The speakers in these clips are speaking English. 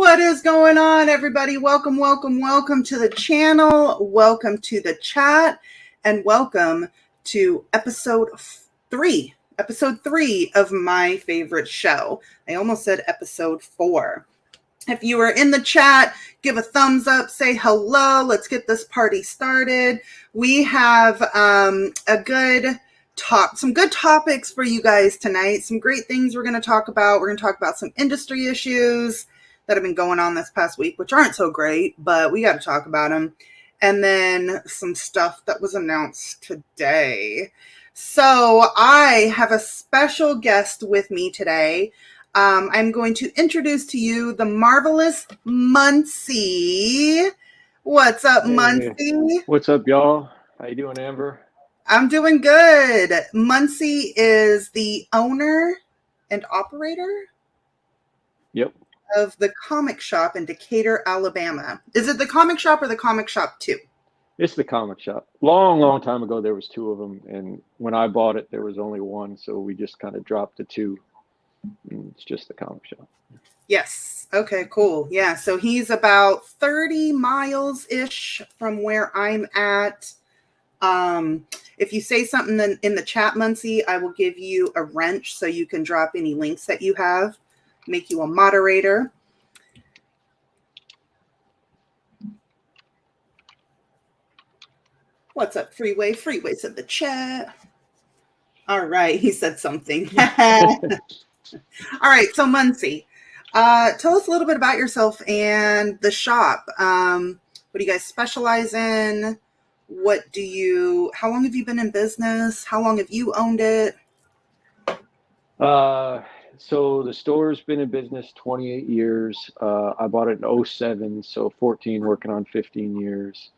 What is going on, everybody? Welcome to the channel. Welcome to the chat, and welcome to episode three of my favorite show. I almost said episode 4. If you are in the chat, give a thumbs up, say hello. Let's get this party started. We have some good topics for you guys tonight. Some great things we're going to talk about. We're going to talk about some industry issues that have been going on this past week, which aren't so great, but we got to talk about them. And then some stuff that was announced today. So I have a special guest with me today. I'm going to introduce to you the marvelous Muncie. What's up, Muncie? What's up, y'all? How you doing, Amber? I'm doing good. Muncie is the owner and operator? Yep. Of the comic shop in Decatur, Alabama. Is it the comic shop or the comic shop 2? It's the comic shop. Long time ago, there was 2 of them. And when I bought it, there was only 1. So we just kind of dropped to 2. And it's just the comic shop. Yes. Okay, cool. Yeah. So he's about 30 miles-ish from where I'm at. If you say something in the chat, Muncie, I will give you a wrench so you can drop any links that you have. Make you a moderator. What's up, Freeway? Freeway's in the chat. All right, he said something. All right, so Muncie, tell us a little bit about yourself and the shop. What do you guys specialize in? How long have you been in business? How long have you owned it? So the store's been in business 28 years. I bought it in 2007, so 14, working on 15 years.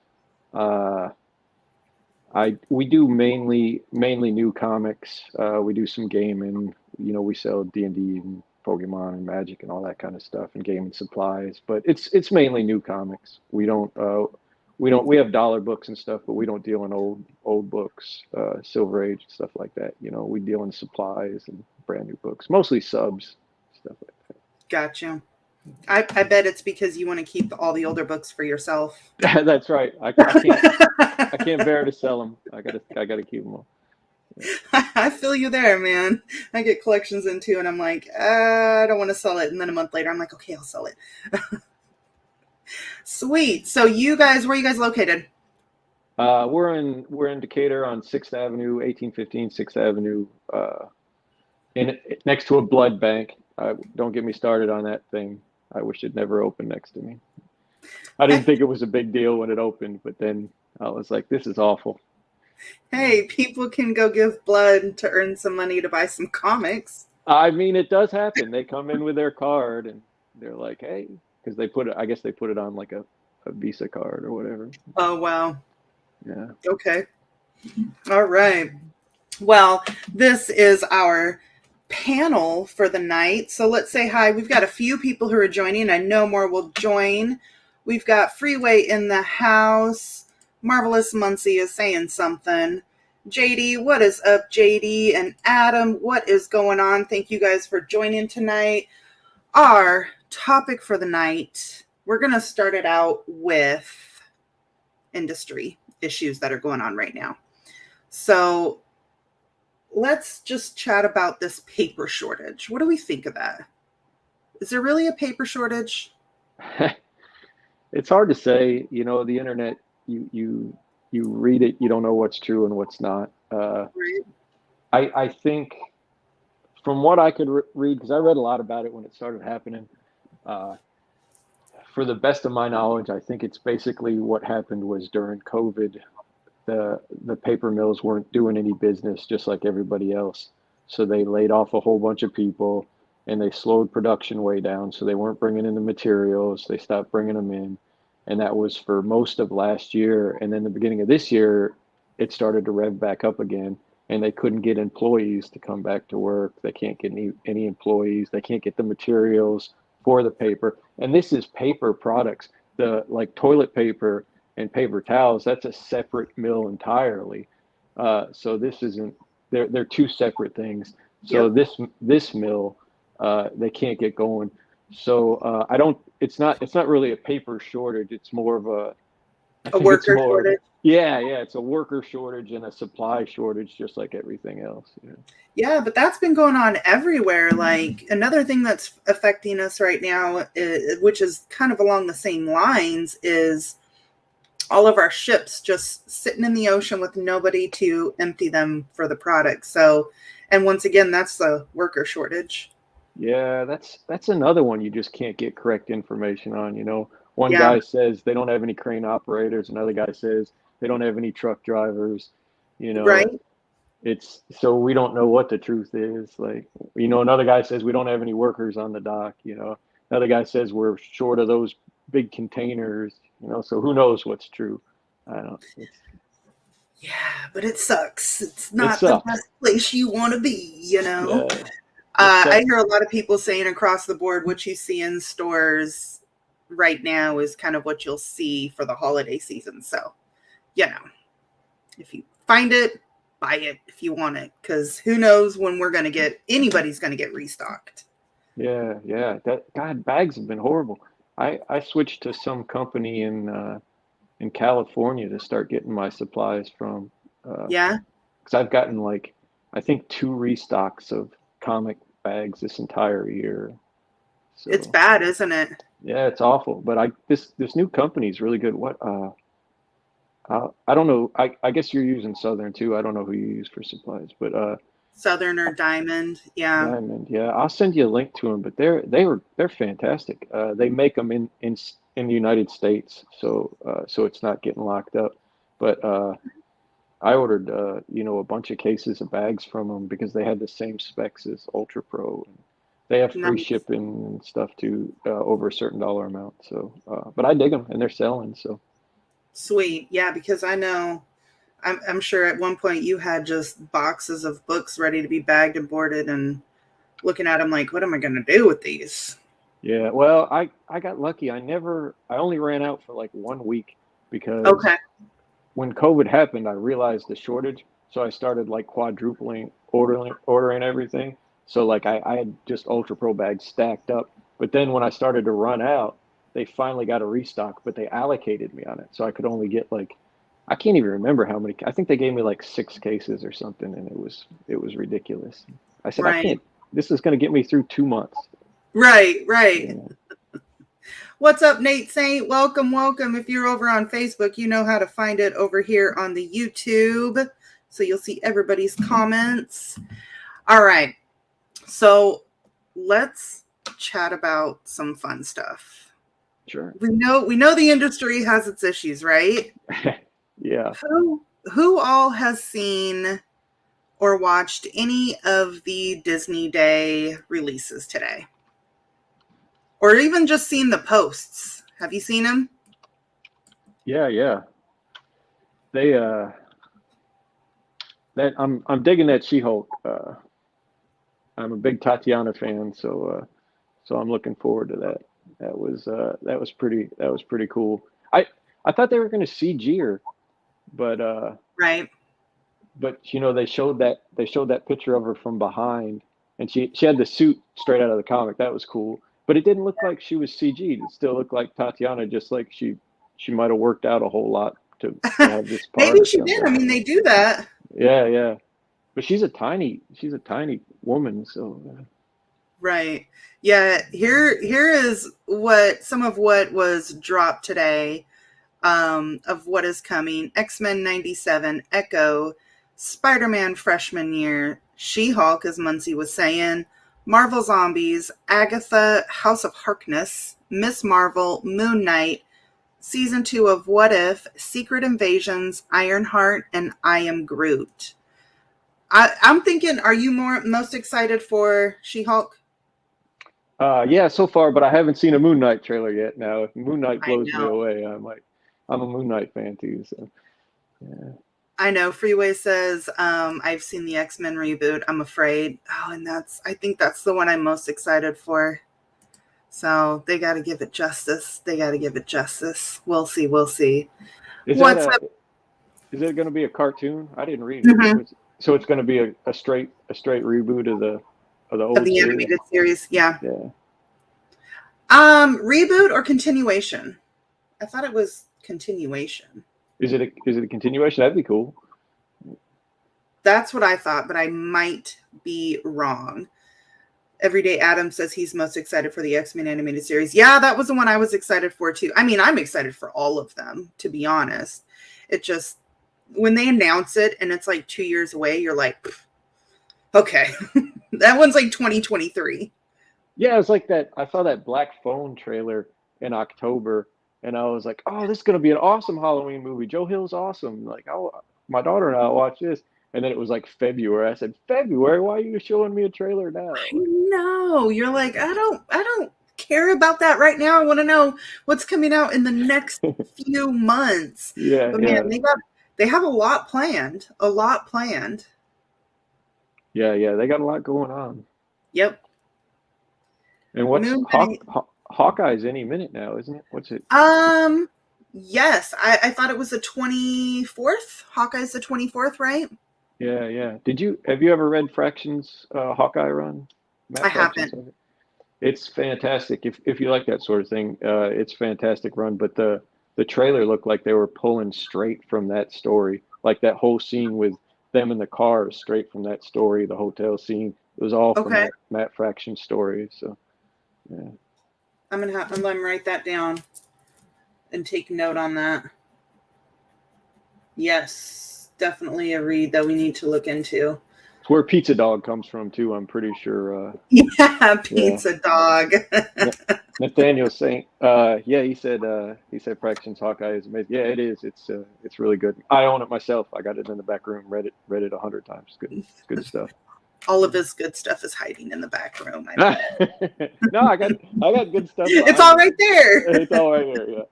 We do mainly new comics. We do some gaming. We sell D&D and Pokemon and Magic and all that kind of stuff, and gaming supplies. But it's mainly new comics. We have dollar books and stuff, but we don't deal in old books, Silver Age stuff like that. We deal in supplies and brand new books, mostly subs, stuff like that. Gotcha. I bet it's because you want to keep all the older books for yourself. That's right. I can't bear to sell them. I gotta keep them all. Yeah. I feel you there, man. I get collections in too, and I'm like, I don't want to sell it. And then a month later, I'm like, okay, I'll sell it. Sweet. So you guys, where are you guys located? We're in Decatur on 6th Avenue, 1815 6th Avenue, next to a blood bank. Don't get me started on that thing. I wish it never opened next to me. I didn't think it was a big deal when it opened, but then I was like, this is awful. Hey, people can go give blood to earn some money to buy some comics. I mean, it does happen. They come in with their card and they're like, hey, because I guess they put it on like a Visa card or whatever. Oh, wow. Yeah. Okay. All right. Well, this is our panel for the night. So let's say hi. We've got a few people who are joining. I know more will join. We've got Freeway in the house. Marvelous Muncie is saying something. JD, what is up, JD? And Adam, what is going on? Thank you guys for joining tonight. Our topic for the night, we're going to start it out with industry issues that are going on right now. So let's just chat about this paper shortage. What do we think of that? Is there really a paper shortage? It's hard to say. The internet, you read it, you don't know what's true and what's not. Right. I think from what I could read, because I read a lot about it when it started happening, for the best of my knowledge, I think it's basically what happened was during COVID, the paper mills weren't doing any business just like everybody else. So they laid off a whole bunch of people and they slowed production way down. So they weren't bringing in the materials. They stopped bringing them in. And that was for most of last year. And then the beginning of this year, it started to rev back up again. And they couldn't get employees to come back to work. They can't get any employees. They can't get the materials for the paper. And this is paper products. Like toilet paper and paper towels, that's a separate mill entirely. So this isn't, they're 2 separate things. So This mill, they can't get going. So I don't. It's not really a paper shortage. It's more of a. I A think it's worker more. shortage. Yeah. It's a worker shortage and a supply shortage, just like everything else. Yeah, but that's been going on everywhere. Like another thing that's affecting us right now, which is kind of along the same lines, is all of our ships just sitting in the ocean with nobody to empty them for the product. So, and once again, that's the worker shortage. Yeah, that's another one you just can't get correct information on. One Yeah, guy says they don't have any crane operators, another guy says they don't have any truck drivers. You know, right. it's so we don't know what the truth is. Like, another guy says we don't have any workers on the dock. Another guy says we're short of those big containers. So who knows what's true? I don't. Yeah, but it sucks. It's It not the sucks. best place you want to be. Yeah, it I sucks. hear a lot of people saying across the board what you see in stores right now is kind of what you'll see for the holiday season. So, you know, if you find it, buy it if you want it, because who knows when anybody's going to get restocked. Yeah. That God, bags have been horrible. I switched to some company in California to start getting my supplies from, Yeah, because I've gotten like I think two restocks of comic bags this entire year. it's So bad, isn't it? yeah, it's awful. But this new company is really good. I don't know. I guess you're using Southern too. I don't know who you use for supplies, but Southern or Diamond. Yeah, Diamond. Yeah, I'll send you a link to them. But they're fantastic. They make them in the United States, so it's not getting locked up. But I ordered a bunch of cases of bags from them because they had the same specs as Ultra Pro. And they have free nice. shipping and stuff too over a certain dollar amount. So, but I dig them and they're selling. So Sweet. Yeah, because I know I'm sure at one point you had just boxes of books ready to be bagged and boarded and looking at them like, what am I going to do with these? yeah, well, I got lucky. I only ran out for like 1 week because Okay. when COVID happened, I realized the shortage. So I started like quadrupling ordering everything. So like I had just Ultra Pro bags stacked up. But then when I started to run out, they finally got a restock, but they allocated me on it. So I could only get like I can't even remember how many. I think they gave me like 6 cases or something, and it was ridiculous. I said I Right. can't. This is going to get me through 2 months. Right. Right. Yeah. What's up, Nate Saint? Welcome. Welcome. If you're over on Facebook, you know how to find it over here on the YouTube. So you'll see everybody's comments. All right. So let's chat about some fun stuff. Sure. We know the industry has its issues, right? Yeah. Who all has seen or watched any of the Disney Day releases today? Or even just seen the posts? Have you seen them? Yeah. They that I'm digging that She-Hulk. I'm a big Tatiana fan, so I'm looking forward to that. That was pretty cool. I thought they were going to CG her, but Right. they showed that picture of her from behind, and she had the suit straight out of the comic. That was cool, but it didn't look like she was CG'd. It still looked like Tatiana, just like she might have worked out a whole lot to have this part Maybe or she did. I something. mean, they do that. Yeah. But she's a tiny woman, so Right. Yeah. Here is what was dropped today, of what is coming. X-Men 97, Echo, Spider-Man freshman year, She-Hulk, as Muncie was saying, Marvel Zombies, Agatha, House of Harkness, Miss Marvel, Moon Knight, Season 2 of What If, Secret Invasions, Ironheart, and I Am Groot. I'm thinking, are you most excited for She-Hulk? yeah, so far, but I haven't seen a Moon Knight trailer yet. Now, if Moon Knight I blows me know. away, I might. I'm a Moon Knight fan too, so yeah. I know. Freeway says, I've seen the X-Men reboot. I'm afraid. Oh, and I think that's the one I'm most excited for. So they got to give it justice. They got to give it justice. We'll see. We'll see. Is that What's a up? is it going to be a cartoon? I didn't read it. Mhm. So it's going to be a straight reboot of the Of old the series. animated series. Yeah. Yeah. Reboot or continuation? I thought it was continuation. Is it a continuation? That'd be cool. That's what I thought, but I might be wrong. Everyday Adam says he's most excited for the X-Men animated series. Yeah, that was the one I was excited for too. I mean, I'm excited for all of them, to be honest. It just, when they announce it and it's like 2 years away, you're like, okay, that one's like 2023. Yeah, it's like that. I saw that Black Phone trailer in October, and I was like, "Oh, this is gonna be an awesome Halloween movie. Joe Hill's awesome. Like, my daughter and I will watch this." And then it was like February. I said, "February? Why are you showing me a trailer now?" I know. You're like, I don't care about that right now. I want to know what's coming out in the next few months. Yeah, But yeah, man, they have a lot planned. A lot planned. yeah, yeah. They got a lot going on. Yep. And what's Moon Knight. Hawkeye's any minute now, isn't it? What's it? Yes. I thought it was the 24th. Hawkeye's the 24th, right? Yeah, yeah. Have you ever read Fraction's Hawkeye run? I haven't. It's fantastic. If you like that sort of thing, it's a fantastic run. But the trailer looked like they were pulling straight from that story. Like that whole scene with them in the car is straight from that story. The hotel scene, it was all from that Matt Fraction story. So, yeah. I'm gonna write that down and take note on that. Yes, definitely a read that we need to look into. It's where Pizza Dog comes from too. I'm pretty sure. Yeah, Pizza Dog. Nathaniel Saint. Yeah, he said Fraction's Hawkeye is amazing. Yeah, it is. It's really good. I own it myself. I got it in the back room. Read it 100 times. Good stuff. All of his good stuff is hiding in the back room. No, I got good stuff. It's all right there. It's all right there. Yeah.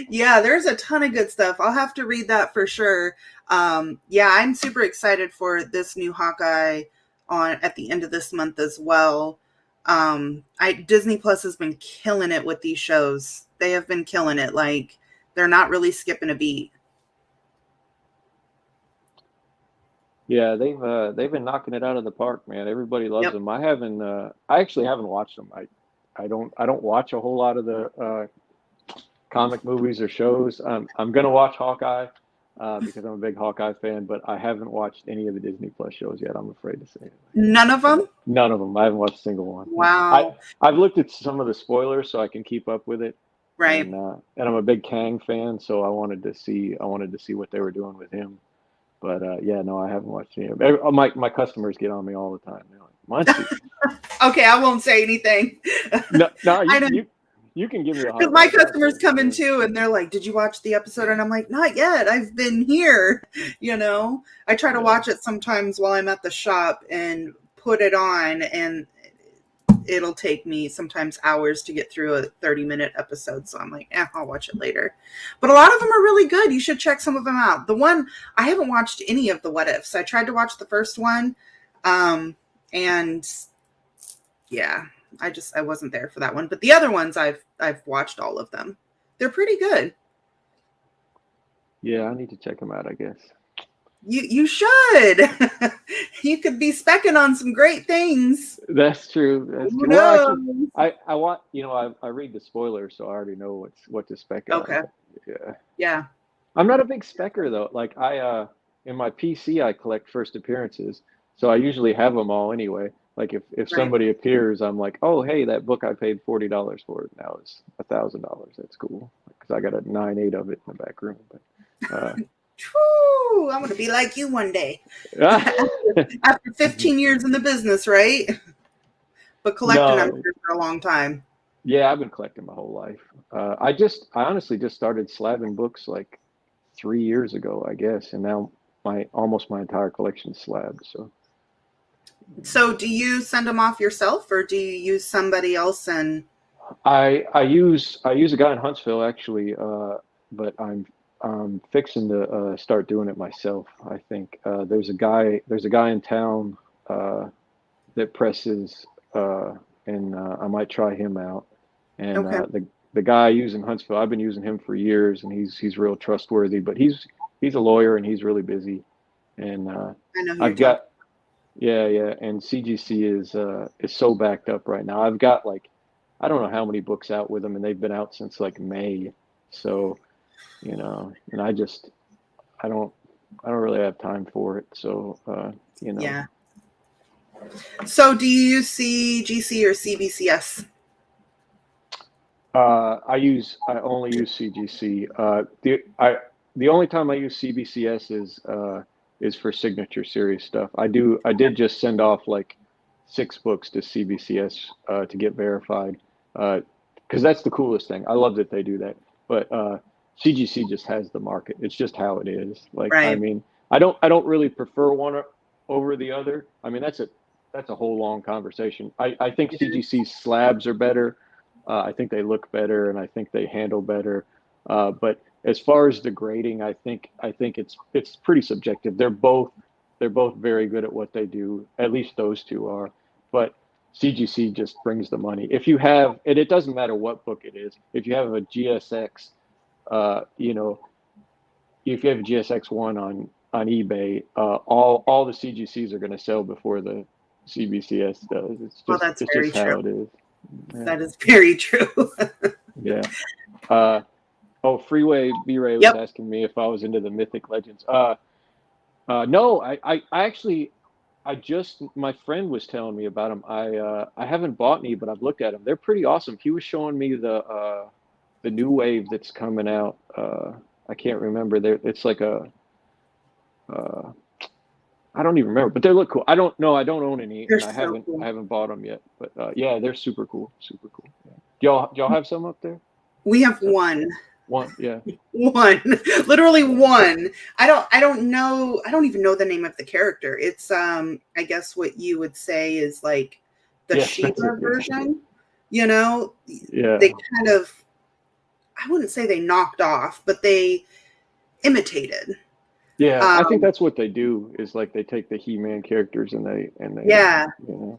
Yeah, there's a ton of good stuff. I'll have to read that for sure. Yeah, I'm super excited for this new Hawkeye at the end of this month as well. Disney Plus has been killing it with these shows. They have been killing it. Like, they're not really skipping a beat. Yeah, they've been knocking it out of the park, man. Everybody loves them. I actually haven't watched them. I don't watch a whole lot of the comic movies or shows. I'm gonna watch Hawkeye because I'm a big Hawkeye fan, but I haven't watched any of the Disney Plus shows yet. I'm afraid to say it. None of them? None of them. I haven't watched a single one. Wow. I've looked at some of the spoilers so I can keep up with it. Right. And I'm a big Kang fan, so I wanted to see what they were doing with him. But yeah, no, I haven't watched any of it. My customers get on me all the time. They're like, Muncie. Okay, I won't say anything. No, you can give me a hot. Because my customers come in too, and they're like, "Did you watch the episode?" And I'm like, "Not yet. I've been here." You know, I try to watch it sometimes while I'm at the shop and put it on, and it'll take me sometimes hours to get through a 30-minute episode. So I'm like, I'll watch it later. But a lot of them are really good. You should check some of them out. The one, I haven't watched any of the What Ifs. I tried to watch the first one, and yeah, I wasn't there for that one. But the other ones, I've watched all of them. They're pretty good. Yeah, I need to check them out, I guess. You should. You could be specking on some great things. That's true. That's true. Well, actually, I want, I read the spoilers, so I already know what to spec on. Okay. Yeah. Yeah. I'm not a big specker though. Like in my PC, I collect first appearances, so I usually have them all anyway. Like if somebody appears, I'm like, oh hey, that book I paid $40 for it now is $1,000. That's cool because I got a 9/8 of it in the back room. But Whew, I'm gonna be like you one day. After 15 years in the business, right? But collecting them for a long time. Yeah, I've been collecting my whole life. I honestly just started slabbing books like 3 years ago, I guess, and now almost my entire collection is slabbed. So do you send them off yourself, or do you use somebody else? And I use a guy in Huntsville actually, but I'm fixing to start doing it myself. I think there's a guy in town that presses, and I might try him out. And the guy I use in Huntsville, I've been using him for years, and he's real trustworthy. But he's a lawyer and he's really busy. And I know I've got and CGC is so backed up right now. I've got like I don't know how many books out with them, and they've been out since like May. So, and I don't really have time for it. So, Yeah. So do you use CGC or CBCS? I only use CGC. The only time I use CBCS is for signature series stuff. I did just send off like 6 books to CBCS to get verified, because that's the coolest thing. I love that they do that. But CGC just has the market. It's just how it is. Like, I Right. mean, I don't really prefer one over the other. I mean, that's a whole long conversation. I think CGC slabs are better. I think they look better, and I think they handle better. But as far as the grading, I think it's pretty subjective. They're both very good at what they do. At least those two are. But CGC just brings the money. If you have, and it doesn't matter what book it is. If you have a GSX, if you have a GSX one on eBay, all the CGCs are going to sell before the CBCS does. That's it's very just how true. it is. Yeah. That is very true. Yeah. Freeway B-Ray was asking me if I was into the Mythic Legends. No, I actually, my friend was telling me about them. I haven't bought any, but I've looked at them. They're pretty awesome. He was showing me the new wave that's coming out. I can't remember. It's like I don't even remember, but they look cool. I don't know. I don't own any, and I haven't bought them yet. But yeah, they're super cool. Super cool. Yeah. Do y'all have some up there? We have one. One, yeah. One, literally one. I don't know. I don't even know the name of the character. It's I guess what you would say is like the Shiva version. Yeah. They kind of, I wouldn't say they knocked off, but they imitated. Yeah, I think that's what they do. Is like they take the He-Man characters and they. Yeah.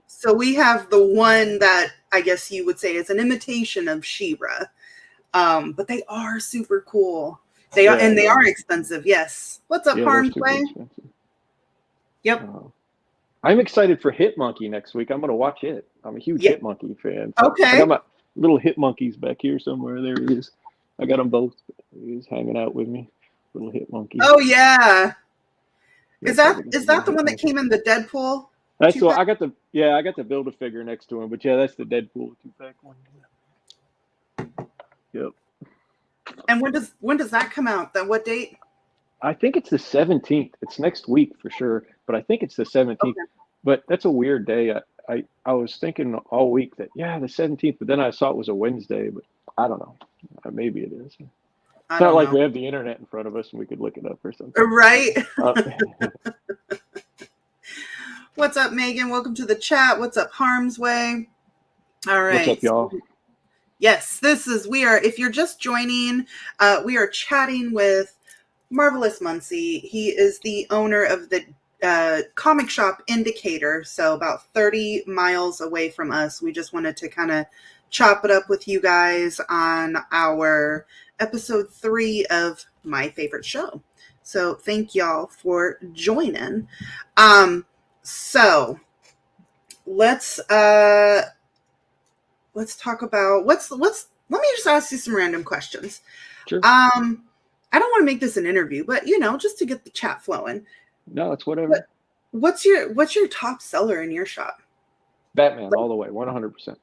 So we have the one that I guess you would say is an imitation of She-Ra. But they are super cool. They are expensive. Yes. What's up, Harm's Way? Yep. I'm excited for Hitmonkey next week. I'm going to watch it. I'm a huge Hitmonkey fan. Okay. I got my little Hitmonkeys back here somewhere. There he is. I got them both. He's hanging out with me. Little Hitmonkey. Oh yeah. Is that the one that came in the Deadpool? That's what I got the Build-A-Figure next to him. But yeah, that's the Deadpool 2-pack one. Yep. And when does that come out? Then what date? I think it's the 17th. It's next week for sure, but I think it's the 17th. Okay. But that's a weird day. I was thinking all week that the 17th, but then I saw it was a Wednesday. But I don't know. Maybe it is. It's not like we have the internet in front of us and we could look it up or something. Right. What's up, Megan? Welcome to the chat. What's up, Harm's Way? All right. What's up, y'all? Yes, if you're just joining, we are chatting with Marvelous Muncie. He is the owner of the comic shop Indicator, so about 30 miles away from us. We just wanted to kind of chop it up with you guys on our episode 3 of My Favorite Show. So thank y'all for joining. So let's talk about let me just ask you some random questions. Sure. I don't want to make this an interview, but just to get the chat flowing. No, it's whatever. What's your top seller in your shop? Batman, all the way, 100%.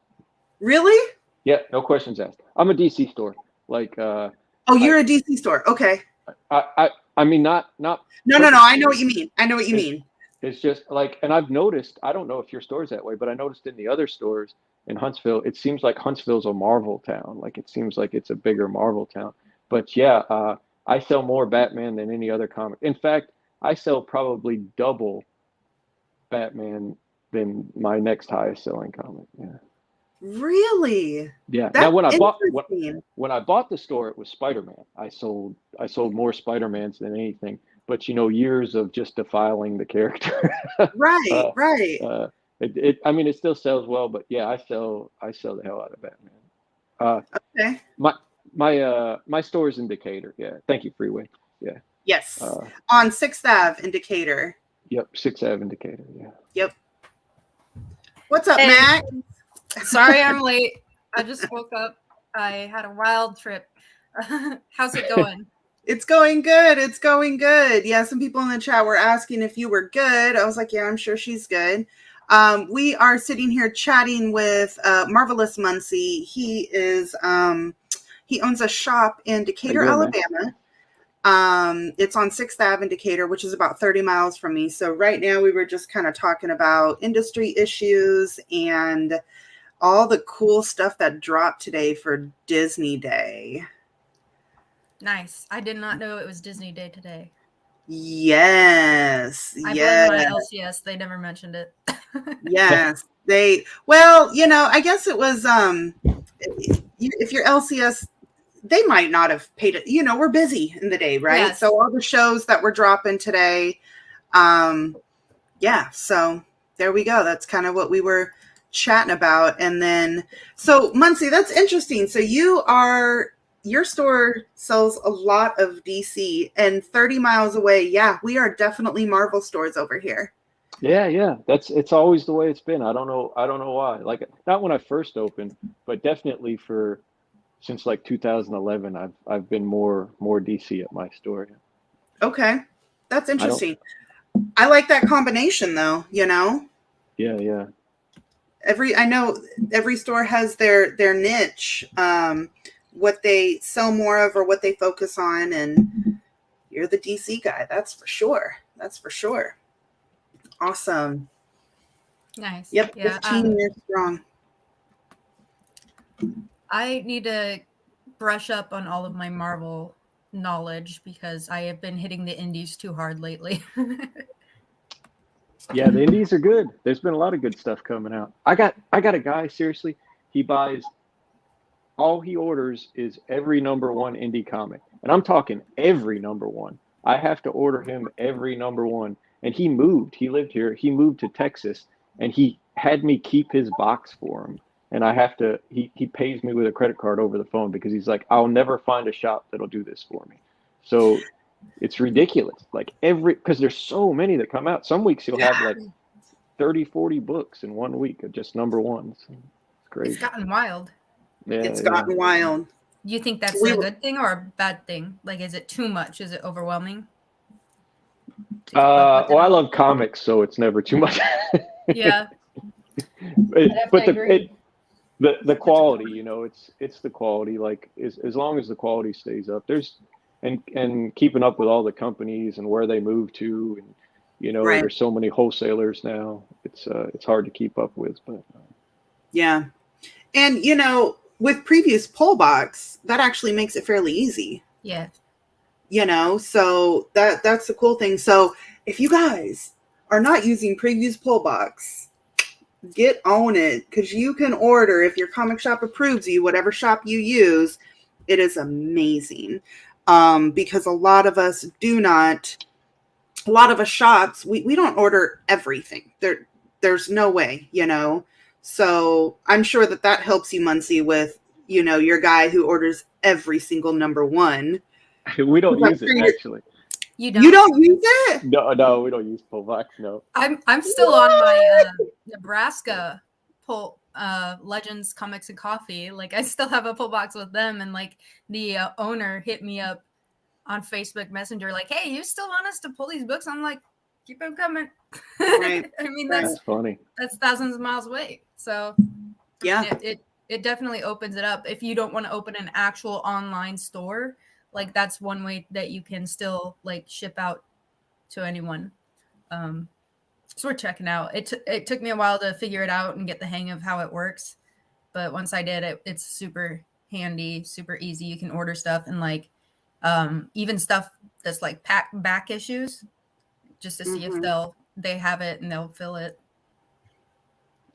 Really? Yeah, no questions asked. I'm a DC store. Like you're a DC store. Okay. I mean not No. I know what you mean. It's just like, and I've noticed, I don't know if your store's that way, but I noticed in the other stores in Huntsville, it seems like Huntsville's a Marvel town. Like it seems like it's a bigger Marvel town. But yeah, I sell more Batman than any other comic. In fact, I sell probably double Batman than my next highest selling comic. Yeah. Really? Yeah. Now when I bought the store, it was Spider-Man. I sold more Spider-Mans than anything. But years of just defiling the character. Right. It still sells well, but yeah, I sell the hell out of Batman. Okay. My store is in Decatur. Yeah. Thank you, Freeway. Yeah. Yes. On 6th Ave in Decatur. Yep. 6th Ave in Decatur. Yeah. Yep. What's up, Mac? Sorry I'm late. I just woke up. I had a wild trip. How's it going? It's going good. It's going good. Yeah, some people in the chat were asking if you were good. I was like, yeah, I'm sure she's good. We are sitting here chatting with Marvelous Muncie. He owns a shop in Decatur, Alabama. It's on 6th Ave in Decatur, which is about 30 miles from me. So right now we were just kind of talking about industry issues and all the cool stuff that dropped today for Disney Day. Nice. I did not know it was Disney Day today. Yes. I blame my LCS. They never mentioned it. Yes. I guess it was, if you're LCS, they might not have paid it. We're busy in the day, right? Yes. So all the shows that we're dropping today, so there we go. That's kind of what we were chatting about. And then, so Muncie, that's interesting. So your store sells a lot of DC, and 30 miles away. Yeah, we are definitely Marvel stores over here. Yeah. It's always the way it's been. I don't know why. Like, not when I first opened, but definitely since like 2011, I've been more DC at my store. Okay, that's interesting. I like that combination, though. Yeah. I know every store has their niche, what they sell more of or what they focus on, and you're the DC guy. That's for sure. Awesome. Nice. Yep. Yeah, 15 years strong. I need to brush up on all of my Marvel knowledge because I have been hitting the indies too hard lately. Yeah, the indies are good. There's been a lot of good stuff coming out. I got a guy, seriously, all he orders is every #1 indie comic. And I'm talking every #1. I have to order him every #1. And he lived here, he moved to Texas, and he had me keep his box for him. And he pays me with a credit card over the phone because he's like, I'll never find a shop that'll do this for me. So it's ridiculous. Like because there's so many that come out. Some weeks you'll have like 30, 40 books in 1 week of just #1s. It's crazy. It's gotten wild. Yeah, it's gotten wild. You think that's a good thing or a bad thing? Like, is it too much? Is it overwhelming? I love comics, so it's never too much. Yeah. but the quality, it's the quality. Like as long as the quality stays up, and keeping up with all the companies and where they move to, and right. There's so many wholesalers now. It's hard to keep up with, but yeah. And with previous pull box, that actually makes it fairly easy. Yeah. So that's the cool thing. So if you guys are not using Previews Pull Box, get on it, because you can order, if your comic shop approves you, whatever shop you use, it is amazing. Because a lot of us shops, we don't order everything. There's no way, So I'm sure that helps you, Muncie, with, your guy who orders every single #1. We don't use it, actually. You don't? You don't use it? No, we don't use pull box. No. I'm still on my Nebraska pull Legends Comics and Coffee. Like, I still have a pull box with them, and like the owner hit me up on Facebook Messenger, like, "Hey, you still want us to pull these books?" I'm like, "Keep them coming." Right. I mean, that's funny. That's thousands of miles away. So yeah, it definitely opens it up. If you don't want to open an actual online store, like, that's one way that you can still like ship out to anyone. So we're checking out. It took me a while to figure it out and get the hang of how it works, but once I did, it's super handy, super easy. You can order stuff and like even stuff that's like back issues, just to see if they have it and they'll fill it.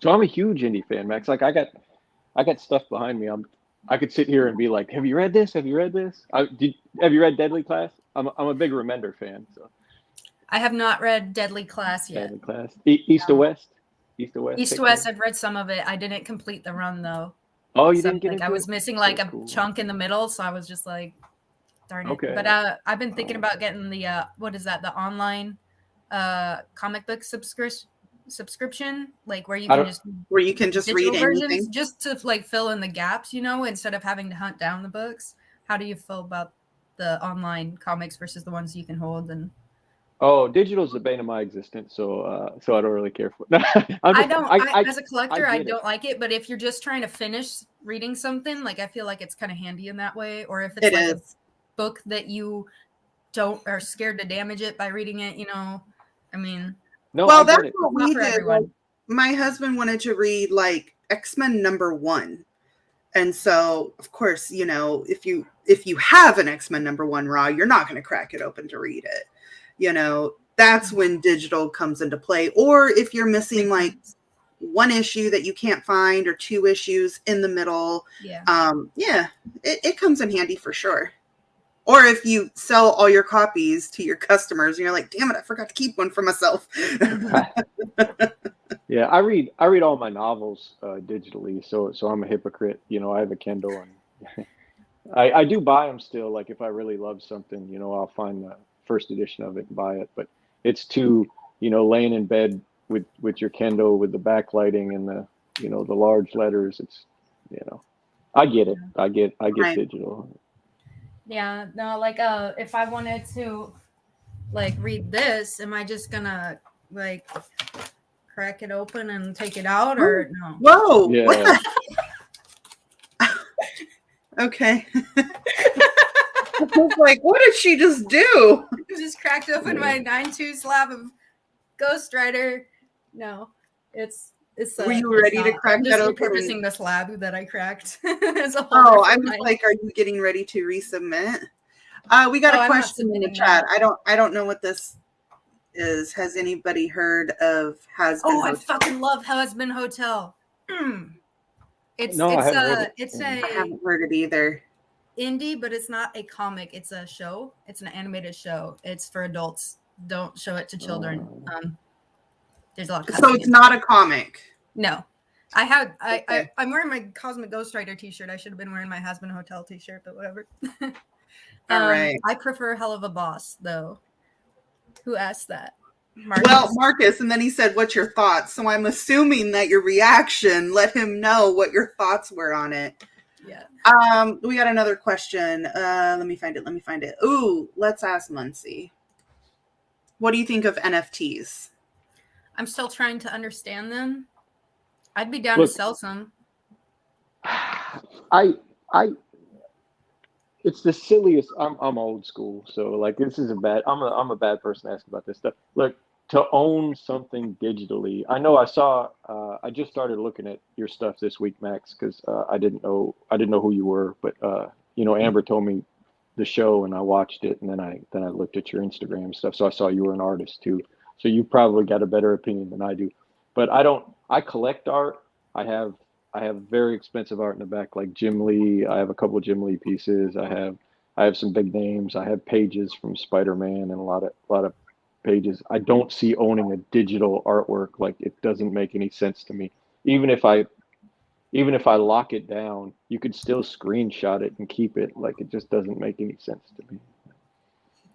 So I'm a huge indie fan, Max. Like, I got stuff behind me. I could sit here and be like, "Have you read this? Have you read this? Have you read Deadly Class?" I'm a big Remender fan. So I have not read Deadly Class yet. Deadly Class, East to West. East to West. I've read some of it. I didn't complete the run though. Oh, you didn't get into I was missing like a chunk in the middle, so I was just like, darn it. Okay. But I've been thinking about getting the what is that? The online comic book subscription. subscription, like where you I can don't- just Where you can just read digital versions, anything. just to like fill in the gaps, instead of having to hunt down the books. How do you feel about the online comics versus the ones you can hold? And Oh, digital is the bane of my existence, so I don't really care for it. I don't. I as a I collector, I get it. don't like it. But if you're just trying to finish reading something, like I feel like it's kind of handy in that way. Or if it's It like is. a book that you are scared to damage it by reading it, I mean, No, Well, I that's get it. what not we for did. everyone. My husband wanted to read like X-Men #1. And so, of course, if you have an X-Men #1 raw, you're not going to crack it open to read it. That's when digital comes into play. Or if you're missing like one issue that you can't find or two issues in the middle, it comes in handy for sure. Or if you sell all your copies to your customers and you're like, damn it, I forgot to keep one for myself. Yeah, I read all my novels digitally, so I'm a hypocrite. I have a Kindle, and I do buy them still. Like if I really love something, I'll find the first edition of it and buy it. But it's too, laying in bed with your Kindle with the backlighting and the large letters. It's, I get it. I get Right. digital. Yeah, no, like if I wanted to like read this, am I just gonna like crack it open and take it out, or no? Whoa. Yeah. Okay. I was like, what did she just do? Just cracked open my 9/2 slab of Ghost Rider. No, it's Were you ready to crack I'm that just open? repurposing the slab that I cracked. As a Oh, I was like, are you getting ready to resubmit? We got a question in the chat. I don't know what this is. Has anybody heard of Has Been Hotel? I fucking love Has Been Hotel. It's No, I haven't read it. it's I haven't heard it either. indie, but it's not a comic. It's a show. It's an animated show. It's for adults. Don't show it to children. There's a lot of So it's not a comic. No. I'm wearing my Cosmic Ghost Rider t-shirt. I should have been wearing my Has Been Hotel t-shirt, but whatever. All right. I prefer Hell of a Boss, though. Who asked that? Marcus. Well, Marcus, and then he said, what's your thoughts? So I'm assuming that your reaction let him know what your thoughts were on it. Yeah. We got another question. Let me find it. Ooh, let's ask Muncie. What do you think of NFTs? I'm still trying to understand them. I'd be down Look, to sell some. It's the silliest. I'm old school, so like this is I'm a bad person to ask about this stuff. Look, to own something digitally. I know I just started looking at your stuff this week, Max, because I didn't know who you were, but Amber told me the show and I watched it, and then I looked at your Instagram and stuff, so I saw you were an artist too. So you probably got a better opinion than I do. But I collect art. I have very expensive art in the back, like Jim Lee. I have a couple of Jim Lee pieces. I have some big names. I have pages from Spider-Man and a lot of pages. I don't see owning a digital artwork. Like it doesn't make any sense to me. Even if I lock it down, you could still screenshot it and keep it. Like it just doesn't make any sense to me.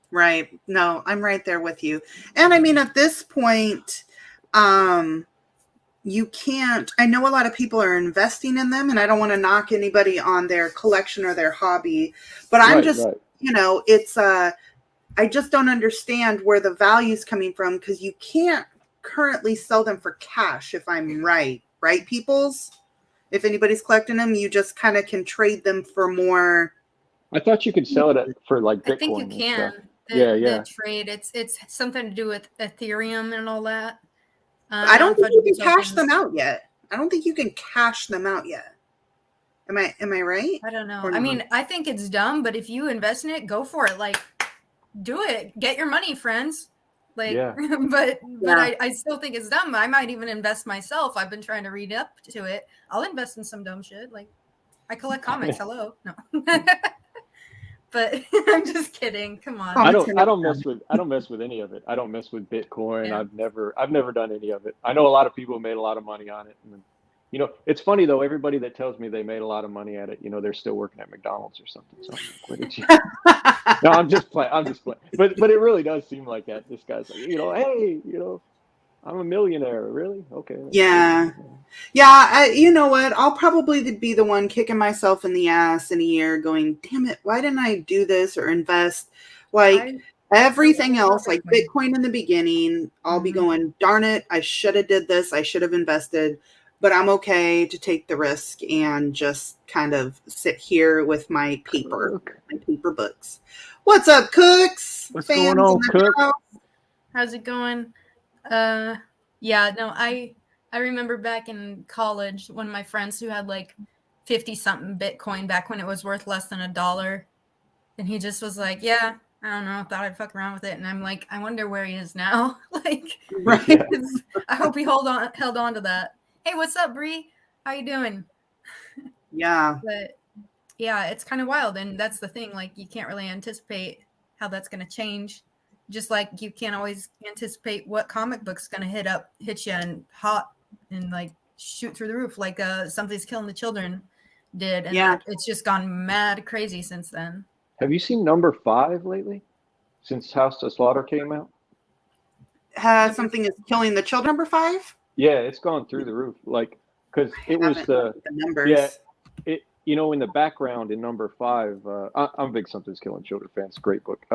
Right. No, I'm right there with you. And I mean, at this point, you can't, I know a lot of people are investing in them, and I don't want to knock anybody on their collection or their hobby, but I'm it's, I just don't understand where the value is coming from, because you can't currently sell them for cash, if I'm right, peoples? If anybody's collecting them, you just kind of can trade them for more. I thought you could sell it for like Bitcoin. I think you can. The trade. It's something to do with Ethereum and all that. I don't think you can cash them out yet. I don't think you can cash them out yet. Am I right? I don't know. I mean, I think it's dumb, but if you invest in it, go for it. Like, do it. Get your money, friends. Like, yeah. but I still think it's dumb. I might even invest myself. I've been trying to read up to it. I'll invest in some dumb shit. Like, I collect comics. Hello, no. But I'm just kidding. Come on. I don't mess with any of it. I don't mess with Bitcoin. Yeah. I've never done any of it. I know a lot of people made a lot of money on it. And, it's funny though. Everybody that tells me they made a lot of money at it, they're still working at McDonald's or something. So I'm like, no, I'm just playing. But it really does seem like that. This guy's like, hey, I'm a millionaire. Really? Okay. Yeah. Yeah, you know what? I'll probably be the one kicking myself in the ass in a year going, damn it, why didn't I do this or invest? Like everything else, like Bitcoin in the beginning, I'll be going, darn it, I should have did this. I should have invested, but I'm okay to take the risk and just kind of sit here with my paper books. What's up, Cooks? What's going on, Cook? How's it going? Yeah, no, I remember back in college when my friends who had like 50 something Bitcoin back when it was worth less than $1, and he just was like, yeah, I don't know, thought I'd fuck around with it. And I'm like, I wonder where he is now. Like, right. I hope he held on to that. Hey, what's up, Bree? How you doing? Yeah. But yeah, it's kind of wild. And that's the thing. Like, you can't really anticipate how that's going to change. Just like you can't always anticipate what comic book's going to hit you and hot and like shoot through the roof like Something's Killing the Children did. And it's just gone mad crazy since then. Have you seen number 5 lately? Since House to Slaughter came out? Something is Killing the Children, number 5? Yeah, it's gone through the roof. Like, because it was the numbers. Yeah, it, you know, in the background in number 5, I'm a big Something's Killing Children fan. It's a great book.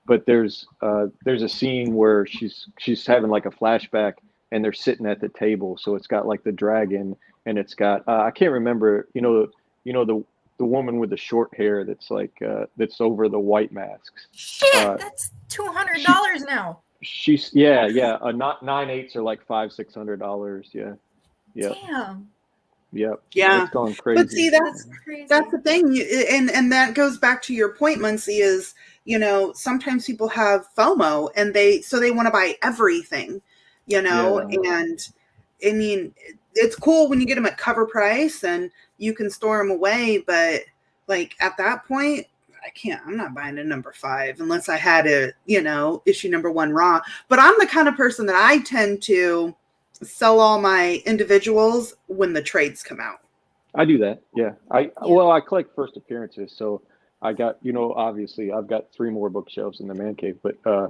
But there's a scene where she's having like a flashback and they're sitting at the table. So it's got like the dragon and it's got I can't remember, the woman with the short hair that's like that's over the white masks. Shit, that's $200 now. She's not 9/8 are like $500-$600. Yeah. Damn. Yep. Yeah. It's gone crazy. But see, that's the thing. And that goes back to your point, Muncie, is, sometimes people have FOMO and they want to buy everything, and I mean, it's cool when you get them at cover price and you can store them away. But like at that point, I'm not buying a number 5 unless I had a, issue number 1 raw. But I'm the kind of person that I tend to sell all my individuals when the trades come out. I do that. Yeah. I collect first appearances. So I got, obviously I've got 3 more bookshelves in the man cave, but I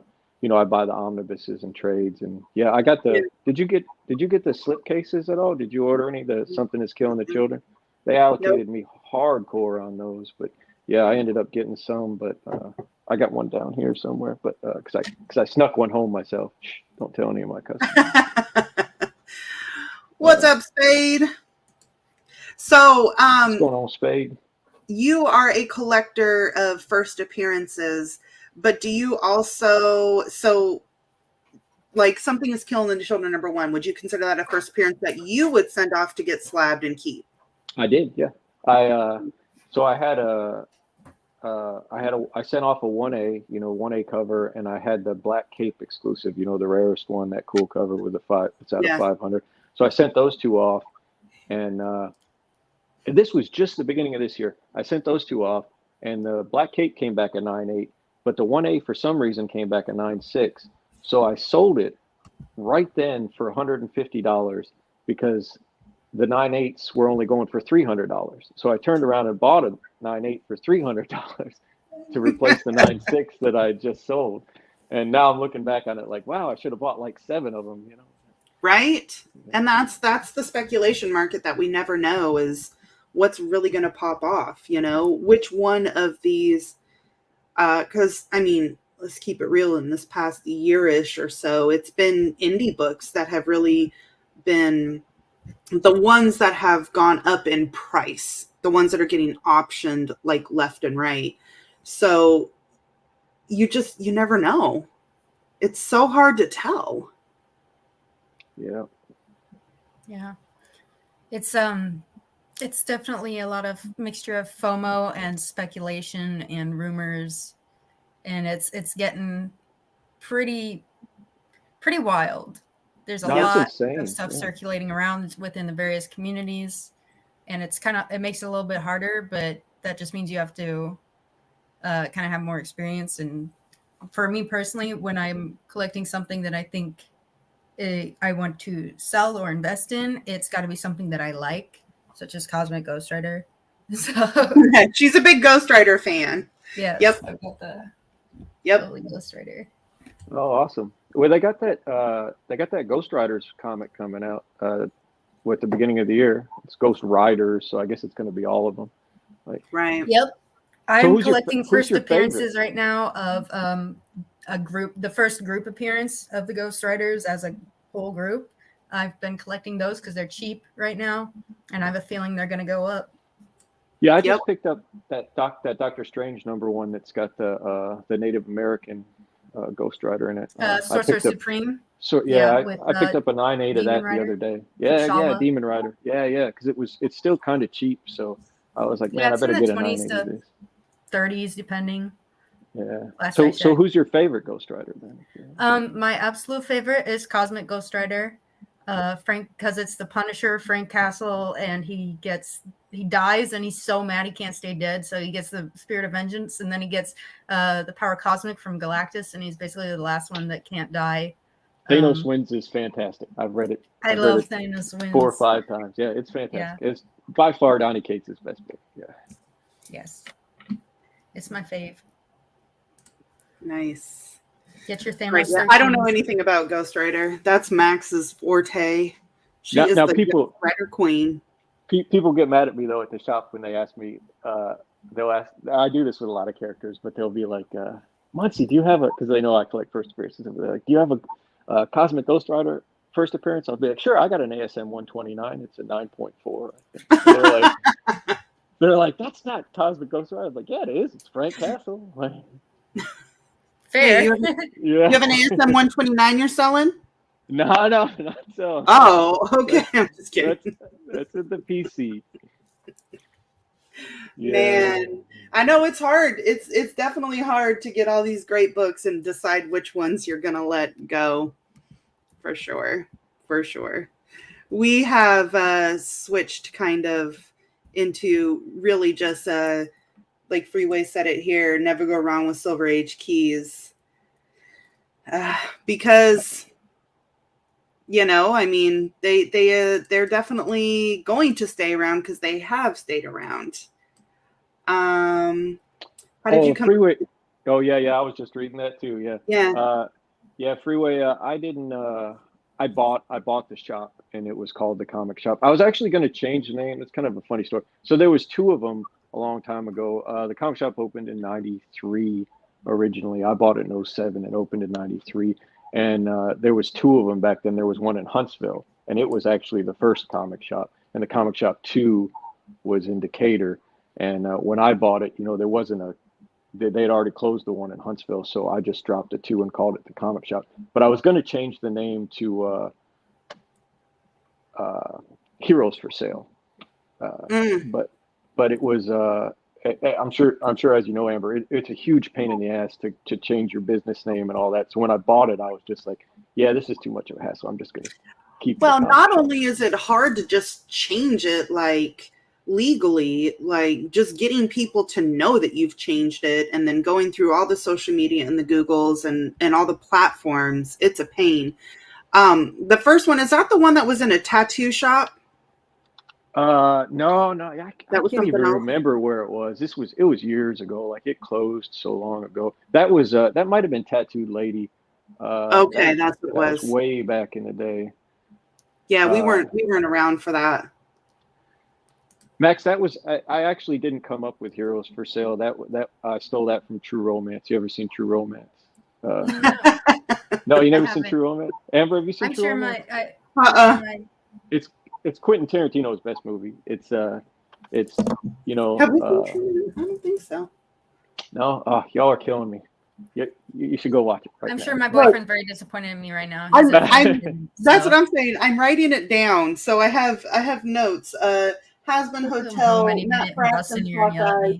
buy the omnibuses and trades, and I got did you get the slip cases at all? Did you order any? The Something is Killing the Children? They allocated me hardcore on those, but yeah, I ended up getting some, but I got one down here somewhere, but because I snuck one home myself. Shh, don't tell any of my customers. What's up, Spade? So, what's going on, Spade? You are a collector of first appearances, but do you also, like Something is Killing the Children number 1, would you consider that a first appearance that you would send off to get slabbed and keep? I did, yeah. I sent off a 1A, 1A cover, and I had the Black Cape exclusive, the rarest one, that cool cover with the 5, it's out of 500. So I sent those 2 off, and this was just the beginning of this year. I sent those 2 off, and the Black Cape came back at 9.8, but the 1A for some reason came back at 9.6. So I sold it right then for $150 because the 9.8s were only going for $300. So I turned around and bought a 9.8 for $300 to replace the 9.6 that I just sold. And now I'm looking back on it like, wow, I should have bought like 7 of them, Right? And that's the speculation market that we never know is what's really going to pop off, which one of these, because I mean, let's keep it real, in this past year-ish or so, it's been indie books that have really been the ones that have gone up in price, the ones that are getting optioned like left and right. So you never know. It's so hard to tell. Yeah. Yeah. It's definitely a lot of mixture of FOMO and speculation and rumors, and it's getting pretty wild. There's a lot of stuff circulating around within the various communities, and it makes it a little bit harder, but that just means you have to kind of have more experience. And for me personally, when I'm collecting something that I think I want to sell or invest in, it's got to be something that I like, such as Cosmic Ghost Rider. So she's a big Ghost Rider fan. Yeah. Yep. I've got the Yep. Ghost Rider. Oh, awesome. Well, they got that Ghost Riders comic coming out at the beginning of the year. It's Ghost Riders, so I guess it's going to be all of them. Like, Right. Yep. So I'm who's your collecting who's first your favorite? appearances right now of the first group appearance of the Ghost Riders as a whole group. I've been collecting those because they're cheap right now, and I have a feeling they're going to go up. Yeah, I Yep. just picked up that Doctor Strange #1 that's got the Native American Ghost Rider in it. I Sorcerer picked up. Supreme. So Yeah, yeah, with, I picked up a 9.8 of Demon that the Rider. other day. Yeah, T'Challa. Demon Rider. Yeah, because it's still kind of cheap. So I was like, man, Yeah, I it's in better the get a 20s 9.8 of to this. 30s, depending. Yeah. Last I So checked. who's your favorite Ghost Rider then? My absolute favorite is Cosmic Ghost Rider. Frank, because it's the Punisher, Frank Castle, and he dies and he's so mad he can't stay dead, so he gets the Spirit of Vengeance, and then he gets the Power Cosmic from Galactus, and he's basically the last one that can't die. Thanos Wins is fantastic. I've read it. I love Thanos Wins 4 or 5 times. Yeah, it's fantastic. Yeah. It's by far Donny Cates' best book. Yeah. Yes. It's my fave. Nice. Get your Thanos. Right. Yeah. I don't know anything about Ghost Rider. That's Max's forte. She is the Ghost Rider queen. People get mad at me though at the shop when they ask me. They'll ask. I do this with a lot of characters, but they'll be like, "Muncie, do you have a?" Because they know I collect first appearances. And they're like, "Do you have a Cosmic Ghost Rider first appearance?" I'll be like, "Sure, I got an ASM 129. It's a 9.4." They're like, "That's not Cosmic Ghost Rider." I'm like, "Yeah, it is. It's Frank Castle." Like, fair. You have an ASM 129 you're selling? No, not so. Oh, okay. I'm just kidding. That's at the PC. Yeah. Man, I know it's hard. It's definitely hard to get all these great books and decide which ones you're gonna let go. For sure. We have switched kind of into really just like Freeway said it here, never go wrong with Silver Age keys. Because I mean, they're definitely going to stay around because they have stayed around. How did you come? Freeway. Oh yeah, I was just reading that too. Yeah. Freeway. I didn't. I bought the shop, and it was called the Comic Shop. I was actually going to change the name. It's kind of a funny story. So there was 2 of them a long time ago. The Comic Shop opened in '93 originally. I bought it in '07 and opened in '93. And there was 2 of them back then. There was one in Huntsville, and it was actually the first comic shop. And the Comic Shop 2 was in Decatur. And when I bought it, there wasn't they'd already closed the one in Huntsville. So I just dropped the 2 and called it the Comic Shop. But I was going to change the name to Heroes for Sale. But it was, I'm sure, as you know, Amber, it's a huge pain in the ass to change your business name and all that. So when I bought it, I was just like, yeah, this is too much of a hassle. I'm just going to keep. Well, not only is it hard to just change it like legally, like just getting people to know that you've changed it and then going through all the social media and the Googles and all the platforms, it's a pain. The first one, is that the one that was in a tattoo shop? No, I can't even remember where it was. It was years ago. Like it closed so long ago. That was that might have been Tattooed Lady. Okay, that's what it was. Way back in the day. Yeah, we weren't around for that. Max, that was I actually didn't come up with Heroes for Sale. That I stole that from True Romance. You ever seen True Romance? No, you never seen True Romance? Amber, have you seen True Romance? It's Quentin Tarantino's best movie. It's Have we seen True? I don't think so. No, y'all are killing me. You should go watch it. I'm sure my boyfriend's very disappointed in me right now. That's what I'm saying. I'm writing it down, so I have notes. Has-Been Hotel, Matt Fraction,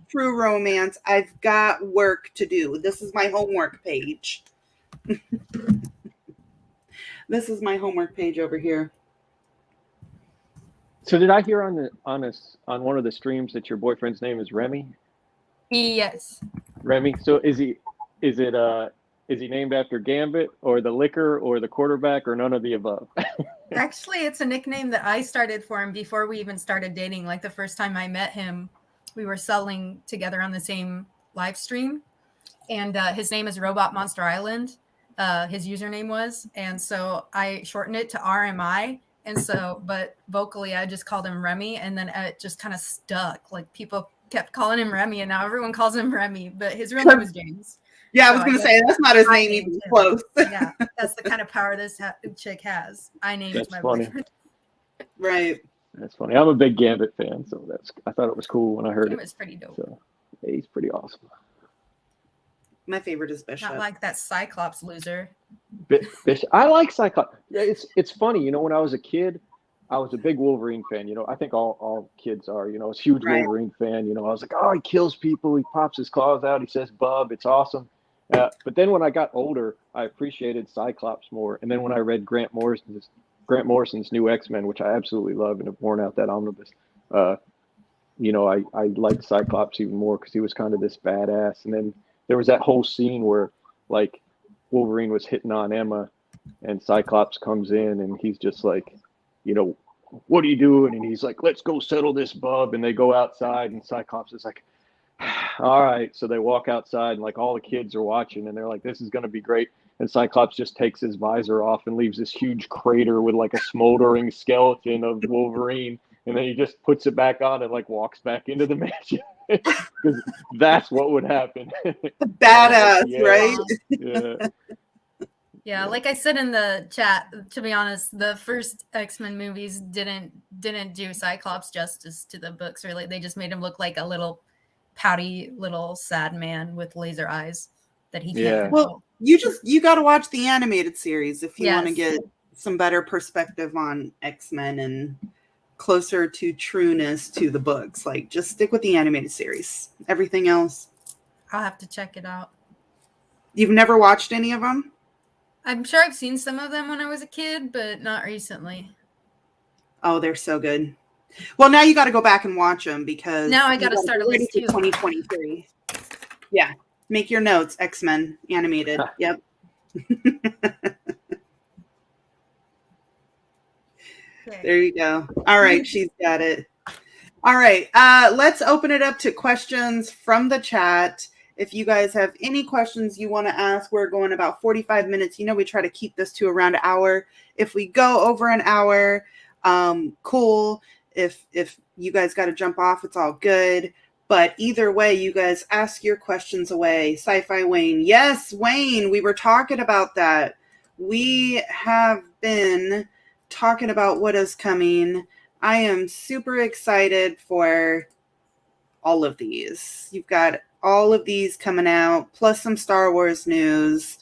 True Romance. I've got work to do. This is my homework page. This is my homework page over here. So did I hear on one of the streams that your boyfriend's name is Remy? Yes. Remy. So is he named after Gambit or the liquor or the quarterback or none of the above? Actually, it's a nickname that I started for him before we even started dating. Like the first time I met him, we were selling together on the same live stream, and his name is Robot Monster Island. his username was, and so I shortened it to RMI. And so, but vocally, I just called him Remy, and then it just kind of stuck. Like people kept calling him Remy, and now everyone calls him Remy. But his real name was James. Yeah, I was going to say that's not his name even close. Yeah, that's the kind of power this chick has. I named my boyfriend. Right. That's funny. I'm a big Gambit fan, so I thought it was cool when I heard it. It was pretty dope. So, yeah, he's pretty awesome. My favorite is Bishop. Not like that Cyclops loser. Bishop. I like Cyclops. It's funny, you know. When I was a kid, I was a big Wolverine fan. You know, I think all kids are. You know, I was a huge Wolverine fan. You know, I was like, oh, he kills people. He pops his claws out. He says, "Bub." It's awesome. But then when I got older, I appreciated Cyclops more. And then when I read Grant Morrison's new X-Men, which I absolutely love and have worn out that omnibus, you know, I liked Cyclops even more because he was kind of this badass. And then there was that whole scene where, like, Wolverine was hitting on Emma, and Cyclops comes in, and he's just like, you know, what are you doing? And he's like, let's go settle this, bub. And they go outside, and Cyclops is like, all right. So they walk outside, and like all the kids are watching, and they're like, this is going to be great. And Cyclops just takes his visor off and leaves this huge crater with like a smoldering skeleton of Wolverine. And then he just puts it back on and like walks back into the mansion. Because that's what would happen. Badass, yeah, right? Yeah. Yeah, like I said in the chat, to be honest, the first X-Men movies didn't do Cyclops justice to the books, really. They just made him look like a little pouty little sad man with laser eyes that he can't control. Well, you got to watch the animated series if you want to get some better perspective on X-Men and closer to trueness to the books. Like, just stick with the animated series. Everything else, I'll have to check it out. You've never watched any of them? I'm sure I've seen some of them when I was a kid, but not recently. Oh, they're so good. Well, now you got to go back and watch them because now I got to start a list too. 2023. Yeah, make your notes. X-Men animated. Yep. Okay. There you go. All right, she's got it. All right, let's open it up to questions from the chat. If you guys have any questions you want to ask, we're going about 45 minutes. You know, we try to keep this to around an hour. If we go over an hour, cool. If you guys got to jump off, it's all good. But either way, you guys ask your questions away. Sci-Fi Wayne. Yes, Wayne, we were talking about that. We have been talking about what is coming. I am super excited for all of these. You've got all of these coming out, plus some Star Wars news.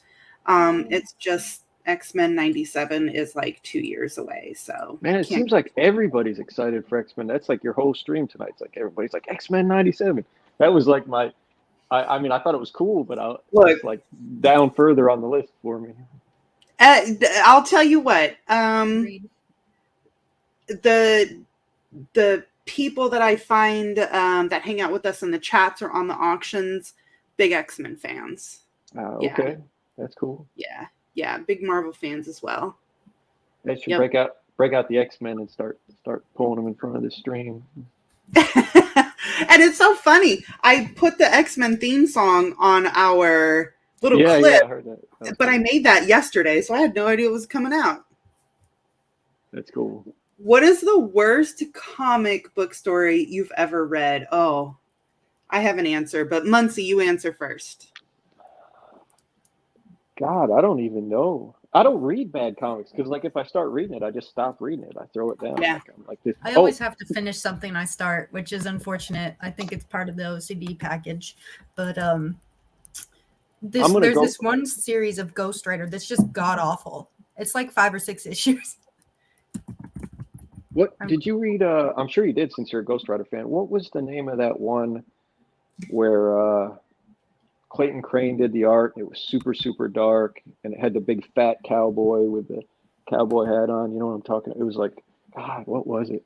It's just X-Men 97 is like 2 years away. So man, it seems like everybody's excited for X-Men. That's like your whole stream tonight. It's like everybody's like X-Men 97. That was like I mean, I thought it was cool, but it's like down further on the list for me. I'll tell you what. The people that I find that hang out with us in the chats or on the auctions, big X-Men fans. Okay, that's cool. Yeah, big Marvel fans as well. They should break out the X-Men and start pulling them in front of the stream. And it's so funny. I put the X-Men theme song on our little clip, yeah, I heard that. But I made that yesterday, so I had no idea it was coming out. That's cool. What is the worst comic book story you've ever read? Oh, I have an answer, but Muncie, you answer first. God, I don't even know. I don't read bad comics because, like, if I start reading it, I just stop reading it. I throw it down. Yeah. Like this. I always have to finish something I start, which is unfortunate. I think it's part of the OCD package. But there's this one series of Ghost Rider that's just god awful. It's like 5 or 6 issues. What did you read? I'm sure you did, since you're a Ghost Rider fan. What was the name of that one where Clayton Crane did the art? It was super, super dark, and it had the big fat cowboy with the cowboy hat on. You know what I'm talking about? It was like, God, what was it?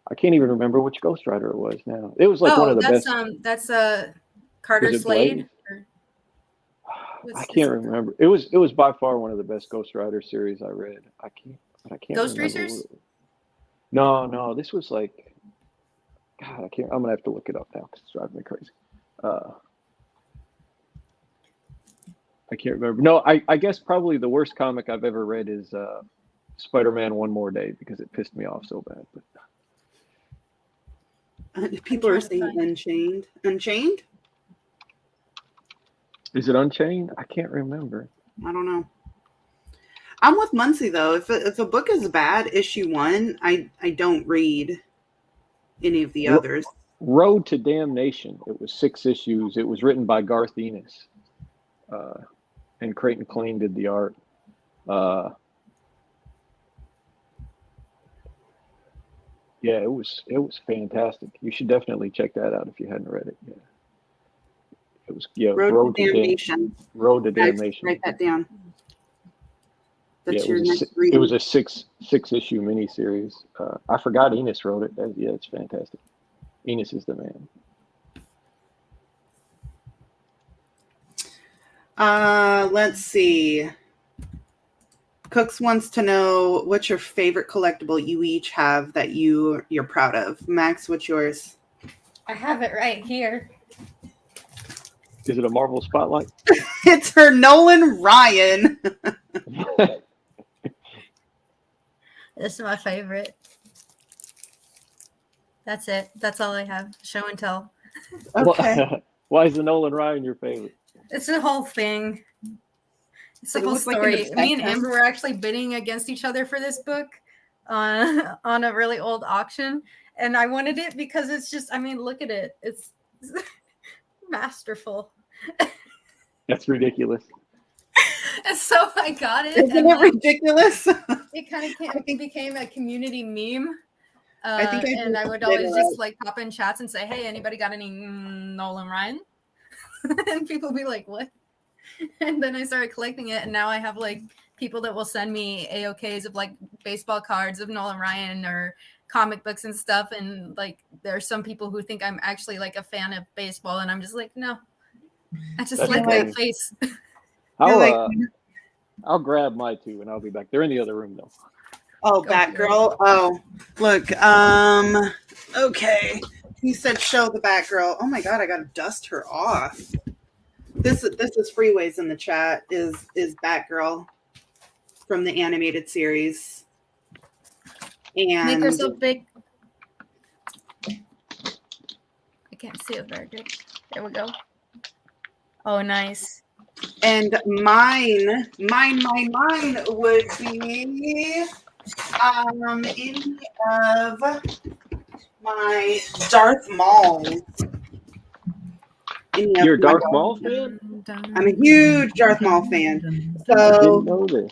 I can't even remember which Ghost Rider it was now. It was like one of the best. That's Carter Slade. I can't remember. It was by far one of the best Ghost Rider series I read. I can't Ghost remember. Racers? No, this was like, God, I can't. I'm gonna have to look it up now because it's driving me crazy. I can't remember. No, I guess probably the worst comic I've ever read is Spider-Man One More Day because it pissed me off so bad. But People are saying Unchained. Unchained? is it Unchained? I can't remember. I don't know. I'm with Muncie though. If a book is bad, issue 1, I don't read any of the others. Road to Damnation. It was 6 issues. It was written by Garth Ennis, and Creighton Cline did the art. Yeah, it was fantastic. You should definitely check that out if you hadn't read it. Yeah, it was Road to Damnation. Road to Damnation. Write that down. That's Yeah, your next read. it was a six issue miniseries. I forgot Enos wrote it. Yeah, it's fantastic. Enos is the man. Let's see. Cooks wants to know what's your favorite collectible you each have that you're proud of. Max, what's yours? I have it right here. Is it a Marvel Spotlight? It's her Nolan Ryan. This is my favorite. That's it. That's all I have. Show and tell. Okay. Why is the Nolan Ryan your favorite? It's the whole thing. It's the It whole looks like an story. Me and obsession. Amber were actually bidding against each other for this book on a really old auction. And I wanted it because it's just, I mean, look at it. It's masterful. That's ridiculous. And so I got it. Isn't and it ridiculous? it kind of became a community meme. I think and I would always just like pop in chats and say, hey, anybody got any Nolan Ryan? And people would be like, what? And then I started collecting it, and now I have like people that will send me AOKs of like baseball cards of Nolan Ryan or comic books and stuff. And like there are some people who think I'm actually like a fan of baseball, and I'm just like, no, I just like that face. I'll grab my 2 and I'll be back. They're in the other room though. Oh, Batgirl. Oh, look. Okay. He said show the Batgirl. Oh my god, I gotta dust her off. This is Freeways in the chat. Is Batgirl from the animated series. And make her so big. I can't see it very good. There we go. Oh, nice. And mine would be any of my Darth Mauls. You're a Darth Maul fan? I'm a huge Darth Maul fan. I So didn't know this.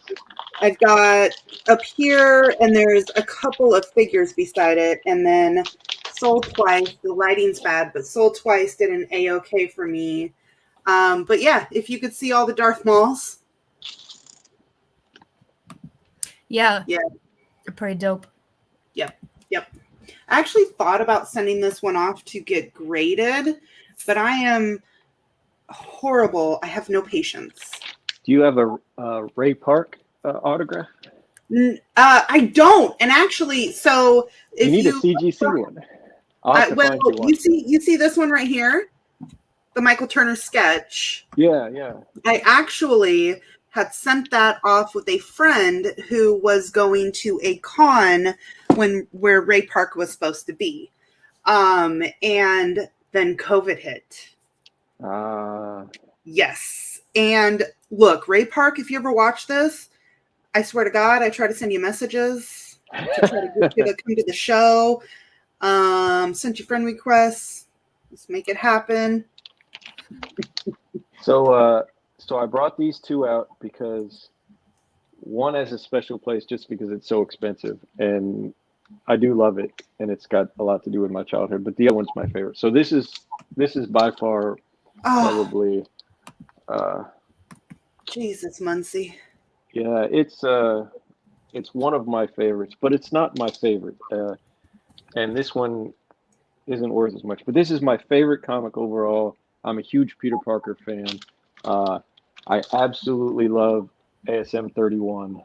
I've got up here, and there's a couple of figures beside it, and then Soul Twice. The lighting's bad, but Soul Twice did an A-OK for me. But yeah, if you could see all the Darth Mauls. Yeah. Yeah. They're pretty dope. Yep. I actually thought about sending this one off to get graded, but I am horrible. I have no patience. Do you have a Ray Park autograph? I don't. And actually, so if you need a CGC one. You see this one right here, the Michael Turner sketch. Yeah. I actually had sent that off with a friend who was going to a con where Ray Park was supposed to be. And then COVID hit. Yes. And look, Ray Park, if you ever watch this, I swear to God, I try to send you messages to try to get you to come to the show. Sent you friend requests. Let's make it happen. So I brought these 2 out because one has a special place just because it's so expensive, and I do love it, and it's got a lot to do with my childhood. But the other one's my favorite. So this is by far probably. Jesus, Muncie. Yeah, it's one of my favorites, but it's not my favorite. And this one isn't worth as much. But this is my favorite comic overall. I'm a huge Peter Parker fan. I absolutely love ASM 31.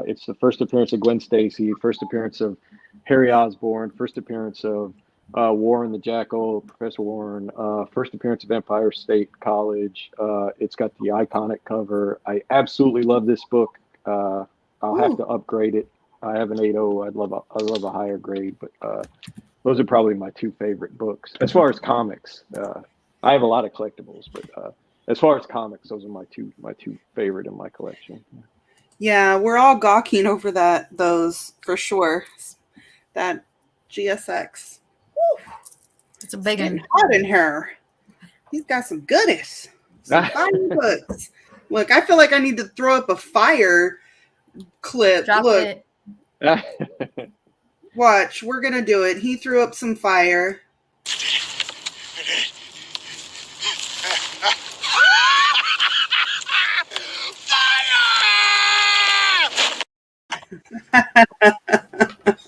It's the first appearance of Gwen Stacy, first appearance of Harry Osborn, first appearance of Warren the Jackal, Professor Warren, first appearance of Empire State College. It's got the iconic cover. I absolutely love this book. I'll have to upgrade it. I have an 8.0. I love a higher grade, but those are probably my two favorite books. As far as comics, I have a lot of collectibles, but as far as comics, those are my two favorite in my collection. Yeah, we're all gawking over those for sure. That GSX. Woo. It's a big Getting one. hot in here. He's got some goodies. Some fine books. Look, I feel like I need to throw up a fire clip. Drop Look, it. watch. We're gonna do it. He threw up some fire.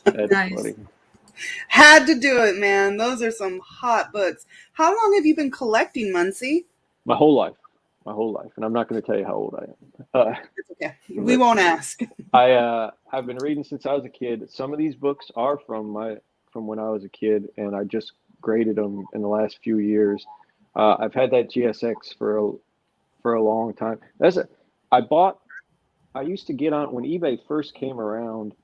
That's Nice. funny. Had to do it, man. Those are some hot books. How long have you been collecting, Muncie? My whole life, and I'm not going to tell you how old I am. It's okay. We won't ask. I've been reading since I was a kid. Some of these books are from when I was a kid, and I just graded them in the last few years. I've had that GSX for a long time. I used to get on when eBay first came around,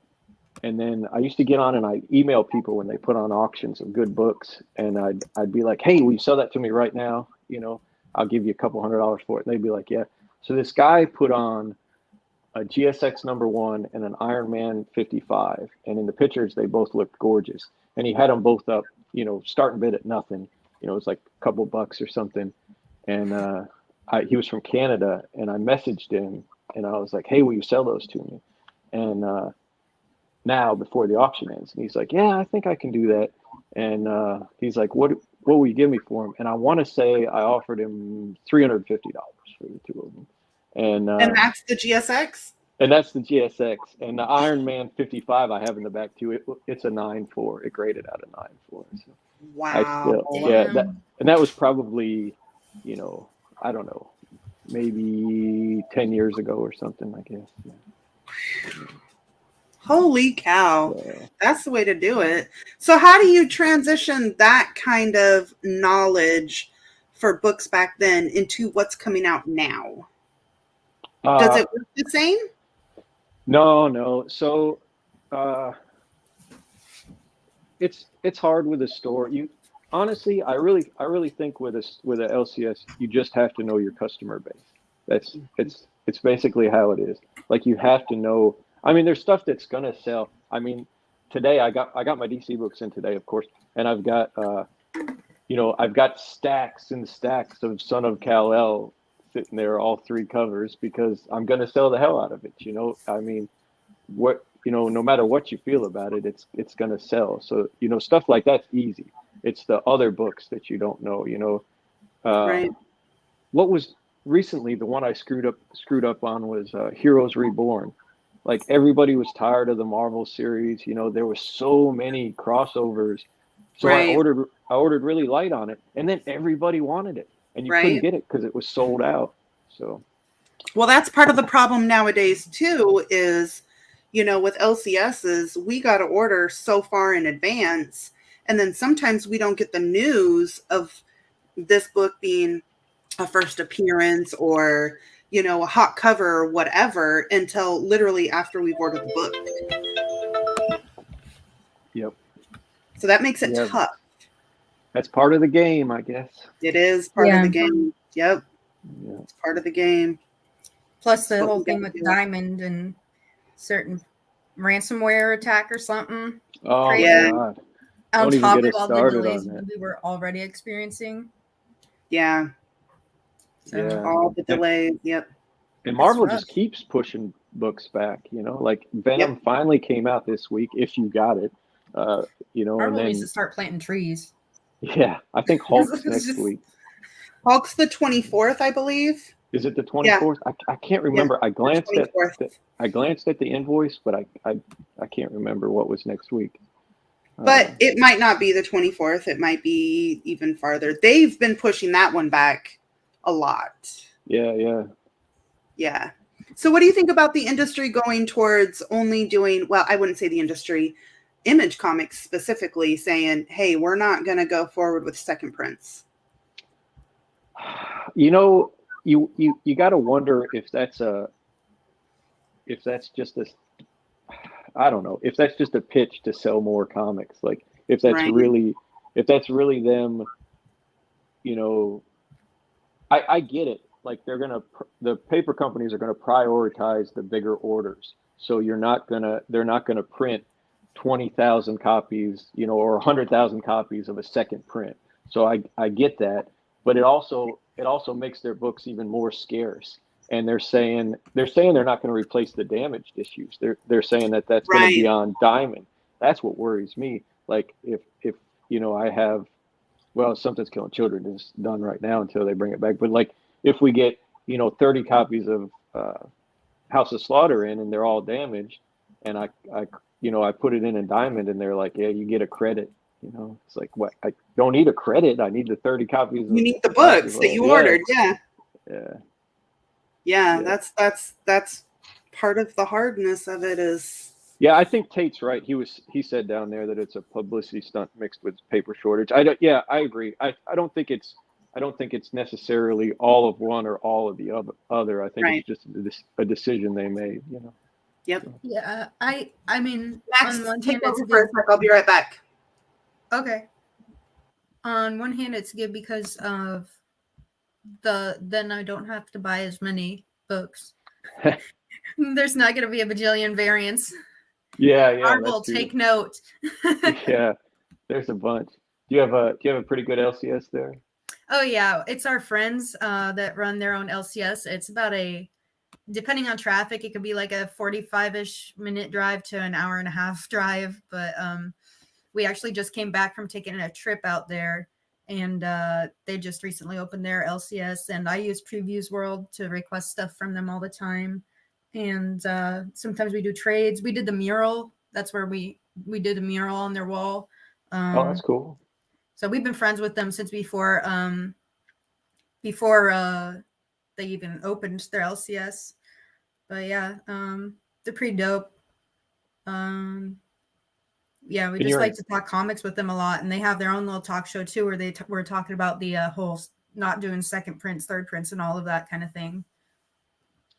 and then I used to get on and I email people when they put on auctions of good books, and I'd be like, "Hey, will you sell that to me right now? You know, I'll give you a couple $100 for it." And they'd be like, "Yeah." So this guy put on a GSX #1 and an Iron Man 55, and in the pictures they both looked gorgeous. And he had them both up, starting bid at nothing. It was like a couple bucks or something. And he was from Canada, and I messaged him, and I was like, "Hey, will you sell those to me?" And now before the auction ends, and he's like, "Yeah, I think I can do that." And he's like, "What will you give me for them?" And I want to say I offered him $350 for the two of them. And that's the GSX? And that's the GSX. And the Iron Man 55 I have in the back too. It's a 9.4. It graded out a 9.4. So Wow. that was probably, I don't know, maybe 10 years ago or something, I guess. Yeah. Holy cow. Yeah. That's the way to do it. So how do you transition that kind of knowledge for books back then into what's coming out now? Does it work the same? No. So it's hard with a store. Honestly, I really think with a LCS, you just have to know your customer base. It's basically how it is. Like, you have to know. I mean, there's stuff that's gonna sell. I mean, today I got my DC books in today, of course, and I've got I've got stacks and stacks of Son of Kal-El sitting there, all 3 covers, because I'm gonna sell the hell out of it. I mean, no matter what you feel about it, it's gonna sell. So stuff like that's easy. It's the other books that you don't know. Right. What was recently the one I screwed up on was Heroes Reborn. Like, everybody was tired of the Marvel series. There were so many crossovers. So right. I ordered really light on it, and then everybody wanted it, and you couldn't get it because it was sold out. So, well, that's part of the problem nowadays too. Is with LCSs, we got to order so far in advance, and then sometimes we don't get the news of this book being a first appearance or a hot cover or whatever until literally after we've ordered the book. Yep. So that makes it tough. That's part of the game, I guess. It is part of the game. Yep. Yeah. It's part of the game. Plus the whole thing with Diamond and certain ransomware attack or something. Oh, yeah. God. On top of all the delays we were already experiencing. Yeah. Yeah. All the delays. Yep. And Marvel just keeps pushing books back, like Venom finally came out this week, if you got it. Marvel and then needs to start planting trees. Yeah, I think Hulk's next week. Hulk's the 24th, I believe. Is it the 24th? Yeah. I can't remember. Yeah, I glanced at the invoice, but I can't remember what was next week. But it might not be the 24th. It might be even farther. They've been pushing that one back a lot. Yeah. So what do you think about the industry going towards only doing, well, I wouldn't say the industry, Image Comics specifically saying, hey, we're not going to go forward with second prints? You know, you got to wonder if that's just a, I don't know, if that's just a pitch to sell more comics. Like if that's Right. really them, you know, I get it. Like the paper companies are gonna prioritize the bigger orders. So they're not gonna print 20,000 copies, you know, or 100,000 copies of a second print. So I get that, but it also makes their books even more scarce. And they're saying they're not going to replace the damaged issues. They're saying that that's going to be Right. on Diamond. That's what worries me. Like if you know, I have, well, Something's Killing Children is done right now until they bring it back. But like if we get, you know, 30 copies of House of Slaughter in and they're all damaged, and I you know, I put it in Diamond and they're like, yeah, you get a credit. You know, it's like, what? I don't need a credit. I need the 30 copies. You need the books that you ordered. Yeah. That's part of the hardness of it is. Yeah, I think Tate's right. He said down there that it's a publicity stunt mixed with paper shortage. I agree. I don't think it's necessarily all of one or all of the other. I think Right. it's just a decision they made, you know. Yep. So. Yeah, I mean, Max, on one take hand, over it's for a good. sec. I'll be right back. Okay. On one hand, it's good because of then I don't have to buy as many books. There's not going to be a bajillion variants. Yeah, Marvel, that's true. take note. Yeah, there's a bunch. Do you have a pretty good LCS there? Oh yeah, it's our friends that run their own LCS. It's about depending on traffic, it could be like a 45-ish minute drive to an hour and a half drive. But we actually just came back from taking a trip out there, and they just recently opened their LCS, and I use Previews World to request stuff from them all the time. And sometimes we do trades. We did the mural. That's where we did a mural on their wall. Oh, that's cool. So we've been friends with them since before they even opened their LCS. But yeah, they're pretty dope. Yeah, we just like to talk comics with them a lot, and they have their own little talk show too, where they were talking about the whole not doing second prints, third prints, and all of that kind of thing.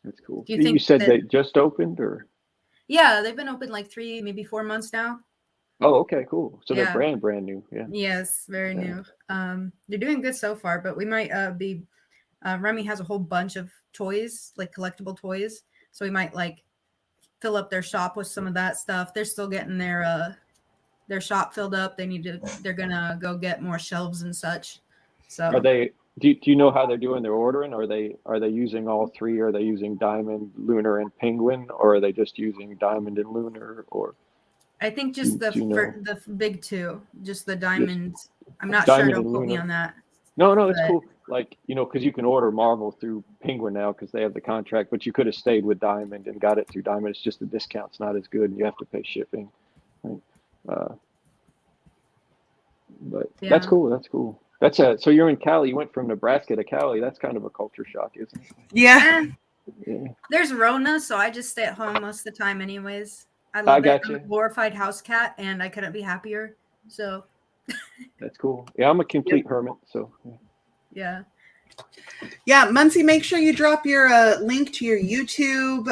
That's cool. Do you think said they just opened, or? Yeah, they've been open like 3, maybe 4 months now. Oh, okay, cool. So Yeah. they're brand new. Yeah. Yes, very new. They're doing good so far, but we might be. Remy has a whole bunch of toys, like collectible toys, so we might like fill up their shop with some of that stuff. They're still getting their shop filled up. They're gonna go get more shelves and such. So are they? Do you know how they're doing their ordering? Are they using all three? Are they using Diamond, Lunar, and Penguin, or are they just using Diamond and Lunar? Or I think just the big two, just the Diamond. I'm not Diamond sure. Don't quote me on that. No, that's cool. Like, you know, because you can order Marvel through Penguin now because they have the contract, but you could have stayed with Diamond and got it through Diamond. It's just the discount's not as good, and you have to pay shipping. Right? But yeah. That's cool. That's cool. So you're in Cali. You went from Nebraska to Cali. That's kind of a culture shock, isn't it? Yeah. There's Rona, so I just stay at home most of the time, anyways. I love it. I'm a glorified house cat, and I couldn't be happier. So that's cool. Yeah, I'm a complete hermit. So yeah. Muncie, make sure you drop your link to your YouTube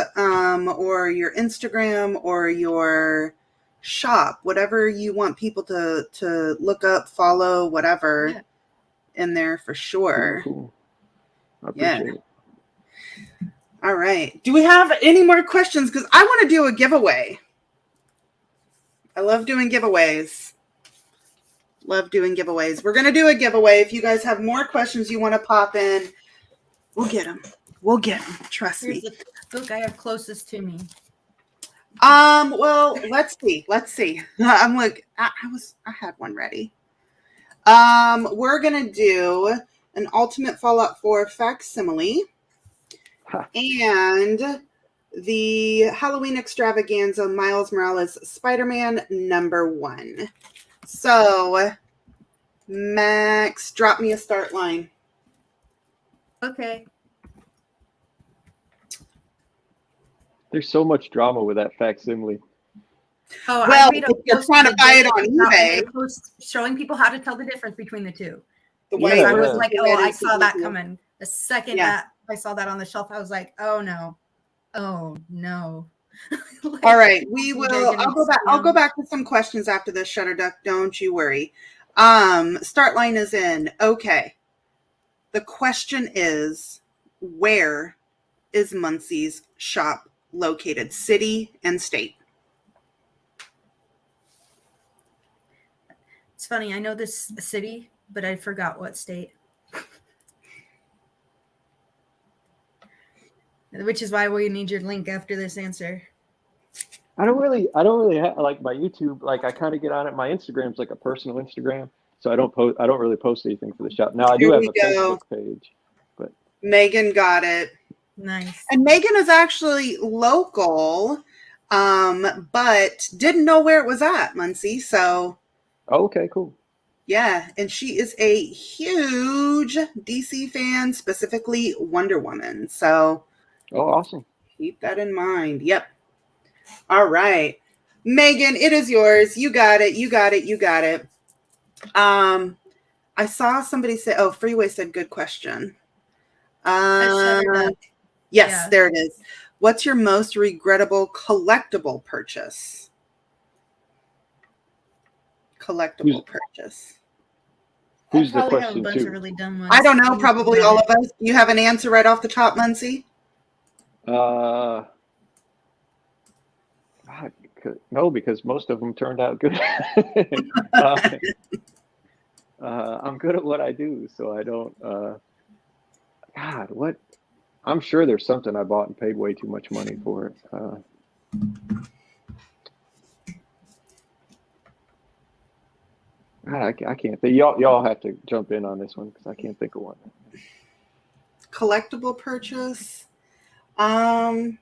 or your Instagram or your shop, whatever you want people to look up, follow, whatever in there for sure. Cool. I appreciate it. All right. Do we have any more questions? Because I want to do a giveaway. I love doing giveaways. We're going to do a giveaway. If you guys have more questions you want to pop in, we'll get them. Trust me. Here's the book I have closest to me. Well, let's see. I'm like, I had one ready. We're going to do an Ultimate Fallout 4 facsimile and the Halloween Extravaganza Miles Morales Spider-Man #1. So, Max, drop me a start line. Okay. There's so much drama with that facsimile. Oh, Well, I made a if you're post trying to the buy day it on about- I made eBay, a post showing people how to tell the difference between the two. the Because white I was yeah. like, the oh, red I is saw that the- coming. The second Yeah. that I saw that on the shelf, I was like, oh no. Oh no. Like, All right, we they're will. gonna I'll go scam. back to some questions after this, Shutter Duck. Don't you worry. Start line is in. Okay. The question is, where is Muncie's shop located? City and state. It's funny. I know this city, but I forgot what state. Which is why we need your link after this answer. I don't really have, like, my YouTube. Like, I kind of get on it. My Instagram's like a personal Instagram, so I don't really post anything for the shop. Now I do Here have we a go. Facebook page, but Megan got it. Nice. And Megan is actually local, but didn't know where it was at, Muncie. So okay, cool. yeah, and she is a huge DC fan, specifically Wonder Woman. So Oh, awesome. keep that in mind. Yep. All right. Megan, it is yours. You got it. You got it. You got it. I saw somebody say, oh, Freeway said good question. Yes, Yeah. there it is. What's your most regrettable collectible purchase? Collectible purchase. Who's the probably have a question bunch to? of really dumb ones. I don't know, You probably got all it. of us. You have an answer right off the top, Muncie? No, because most of them turned out good. I'm good at what I do, so I don't. God, what? I'm sure there's something I bought and paid way too much money for it. God, I can't think. Y'all have to jump in on this one because I can't think of one. Collectible purchase. I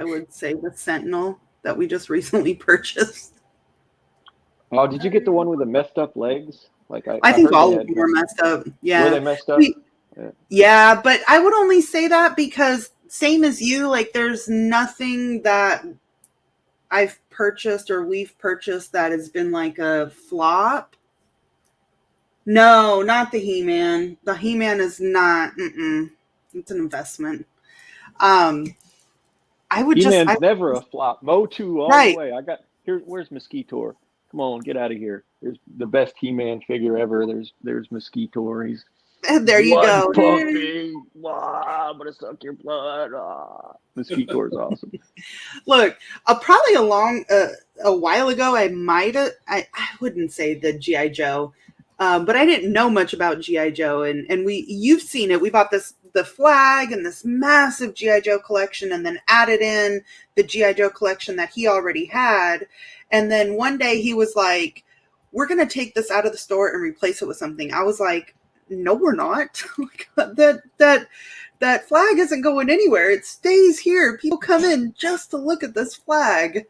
would say the Sentinel that we just recently purchased. Oh, did you get the one with the messed up legs? Like I think heard all they of had them were messed up. Yeah. Were they messed up? Yeah, but I would only say that because same as you, like there's nothing that I've purchased or we've purchased that has been like a flop. No, not the He-Man. The He-Man is not. It's an investment. I would He-Man's never a flop. Motu all Right. the way. Where's Mosquitor? Come on, get out of here. There's the best He-Man figure ever. There's Mosquitor. He's there you go. puppy. I'm gonna suck your blood. Mosquitor's awesome. Look, probably a while ago, I wouldn't say the G.I. Joe, but I didn't know much about G.I. Joe, and you've seen it. We bought the flag and this massive G.I. Joe collection, and then added in the G.I. Joe collection that he already had, and then one day he was like, "We're gonna take this out of the store and replace it with something." I was like, "No, we're not. That flag isn't going anywhere. It stays here. People come in just to look at this flag."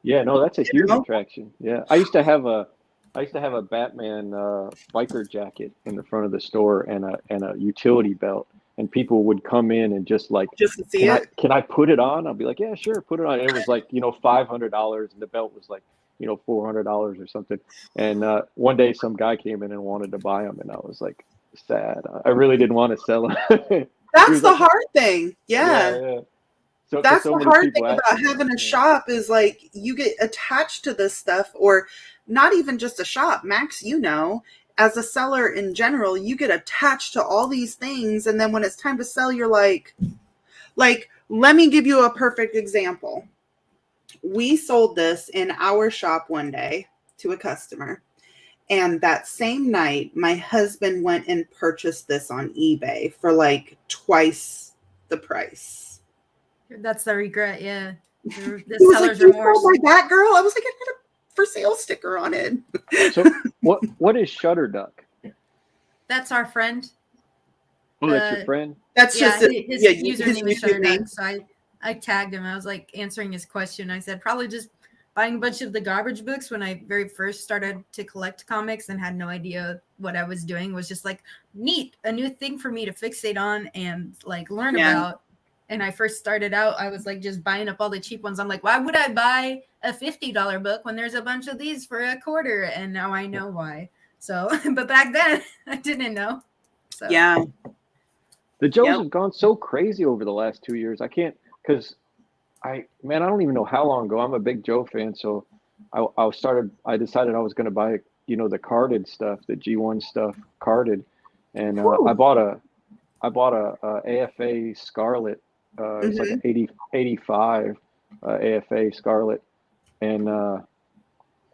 Yeah, no, that's a huge attraction. Yeah, I used to have a Batman biker jacket in the front of the store and a utility belt, and people would come in and just to see it. Can I put it on? I'll be like, yeah, sure, put it on. And it was like $500, and the belt was like $400 or something. And one day some guy came in and wanted to buy them, and I was like sad. I really didn't want to sell them. That's the hard thing. Yeah. So that's so the hard thing about having a shop is like you get attached to this stuff, or not even just a shop. Max, as a seller in general, you get attached to all these things, and then when it's time to sell, you're like, let me give you a perfect example. We sold this in our shop one day to a customer. And that same night, my husband went and purchased this on eBay for like twice the price. That's the regret, yeah. The He was seller's like, remorse. "You sold my Batgirl?" I was like, "I had a for sale sticker on it." So what is Shutter Duck? That's our friend. Oh, that's your friend? That's Yeah, just his his username is YouTube Shutter name. Duck. So I tagged him. I was like answering his question. I said probably just buying a bunch of the garbage books when I very first started to collect comics and had no idea what I was doing. Was just like neat, a new thing for me to fixate on and like learn about. And I first started out, I was like just buying up all the cheap ones. I'm like, why would I buy a $50 book when there's a bunch of these for $25? And now I know why. So, but back then I didn't know. So Yeah. The Joes Yep. have gone so crazy over the last 2 years. I can't, because I don't even know how long ago. I'm a big Joe fan, so I decided I was going to buy, the carded stuff, the G1 stuff carded, and I bought a AFA Scarlet. It's like Mm-hmm. an 85 AFA Scarlet, and I